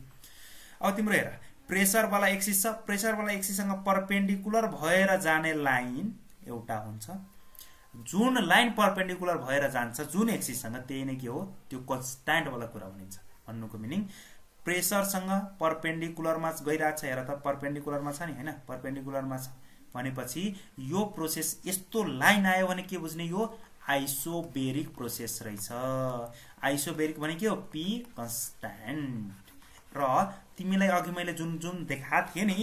अब तिम्रो हेर प्रेसर वाला एक्सिस छ प्रेसर वाला एक्सिससँग परपेन्डिकुलर भएर जाने लाइन एउटा हुन्छ जुन लाइन परपेन्डिकुलर भएर जान्छ जुन एक्सिससँग त्यही नै के हो त्यो कन्स्ट्यान्ट वाला कुरा भनिन्छ भन्नुको मिनिङ प्रेसरसँग परपेन्डिकुलरमा गइरहेछ हेर त परपेन्डिकुलरमा छ नि हैन परपेन्डिकुलरमा छ भनेपछि यो प्रोसेस यस्तो लाइन आयो भने के बुझ्ने यो आइसोबेरिक प्रोसेस रहेछ आइसोबेरिक भने के हो पी कन्स्ट्यान्ट र तिमीलाई अघि मैले जुन जुन देखाएको थिएँ नि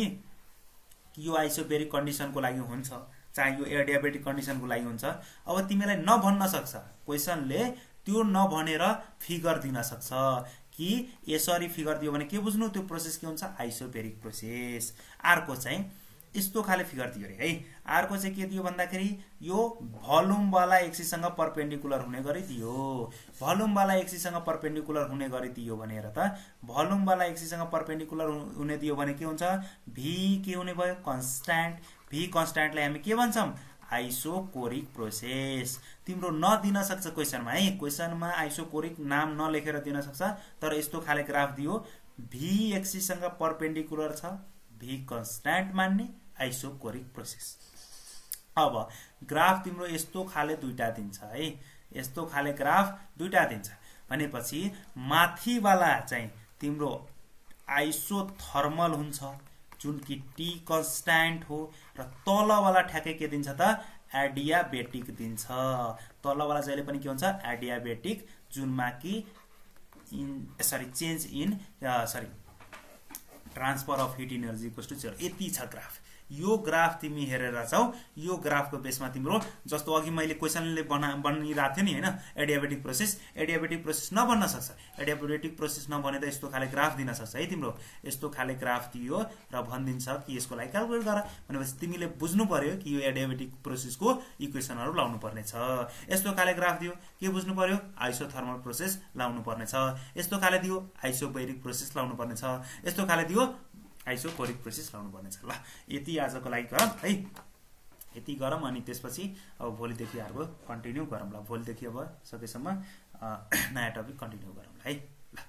कि यो आइसोबेरिक कन्डिसनको लागि हुन्छ चाहे यो एडियाबेटिक कन्डिसनको लागि हुन्छ अब तिमीलाई नभन्न सक्छ क्वेसनले त्यो नभनेर फिगर दिन सक्छ कि यसरी फिगर दियो भने के बुझ्नु त्यो प्रोसेस के हुन्छ आइसोबेरिक प्रोसेस अर्को चाहिँ यस्तो खाले फिगर दियो रे है अर्को चाहिँ के दियो भन्दाखेरि यो भोल्युम वाला एक्सिससँग परपेन्डिकुलर हुने गरी दियो भोल्युम वाला एक्सिससँग परपेन्डिकुलर हुने गरी दियो भनेर त भोल्युम वाला एक्सिससँग परपेन्डिकुलर हुने दियो भने के हुन्छ v के हुने भयो कन्स्ट्यान्ट v कन्स्ट्यान्टलाई हामी के भन्छौं आइसोकोरिक प्रोसेस तिम्रो नदिन सक्छ क्वेसनमा है क्वेसनमा आइसोकोरिक नाम नलेखेर दिन सक्छ तर यस्तो खाले ग्राफ दियो v एक्सिससँग परपेन्डिकुलर छ v कन्स्ट्यान्ट मान्ने आइसोकोरिक प्रोसेस अब ग्राफ तिम्रो यस्तो खाले दुईटा दिन्छ है यस्तो खाले ग्राफ दुईटा दिन्छ भनेपछि माथिवाला चाहिँ तिम्रो आइसोथर्मल हुन्छ जुन कि टी कन्स्ट्यान्ट हो र तलवाला ठ्याक्कै के दिन्छ त एडियाबेटिक दिन्छ तलवाला जहिले पनि के हुन्छ एडियाबेटिक जुनमा कि change in transfer of heat energy equals to 0 यति छ ग्राफ यो ग्राफ तिमी हेरेर छौ यो ग्राफको बेसमा तिम्रो जस्तो अघि मैले क्वेसनले बनिरहेको थियो नि हैन एडियाबेटिक प्रोसेस नबन्न सक्छ एडियाबेटिक प्रोसेस नबनेदा यस्तो खाले ग्राफ दिन सक्छ है तिम्रो यस्तो खाले ग्राफ दियो र भनिदिन्छ कि यसको लागि क्याल्कुलेट गर भनेपछि तिमीले बुझ्नु पर्यो कि यो एडियाबेटिक प्रोसेसको इक्वेसनहरु लाउनु पर्ने छ यस्तो खाले ग्राफ दियो के बुझ्नु पर्यो आइसोथर्मल प्रोसेस लाउनु पर्ने छ यस्तो खाले दियो आइसोबेरिक प्रोसेस लाउनु पर्ने छ यस्तो खाले दियो आइसोकोरिक प्रोसेस लाउनु पर्ने छ ल यति आजको लागि गरौँ है यति गरौँ अनि त्यसपछि अब भोलिदेखि अर्को कन्टिन्यू गरौँ ल भोलिदेखि अब सकेसम्म नयाँ टपिक कन्टिन्यू गरौँ है ल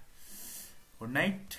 गुड नाइट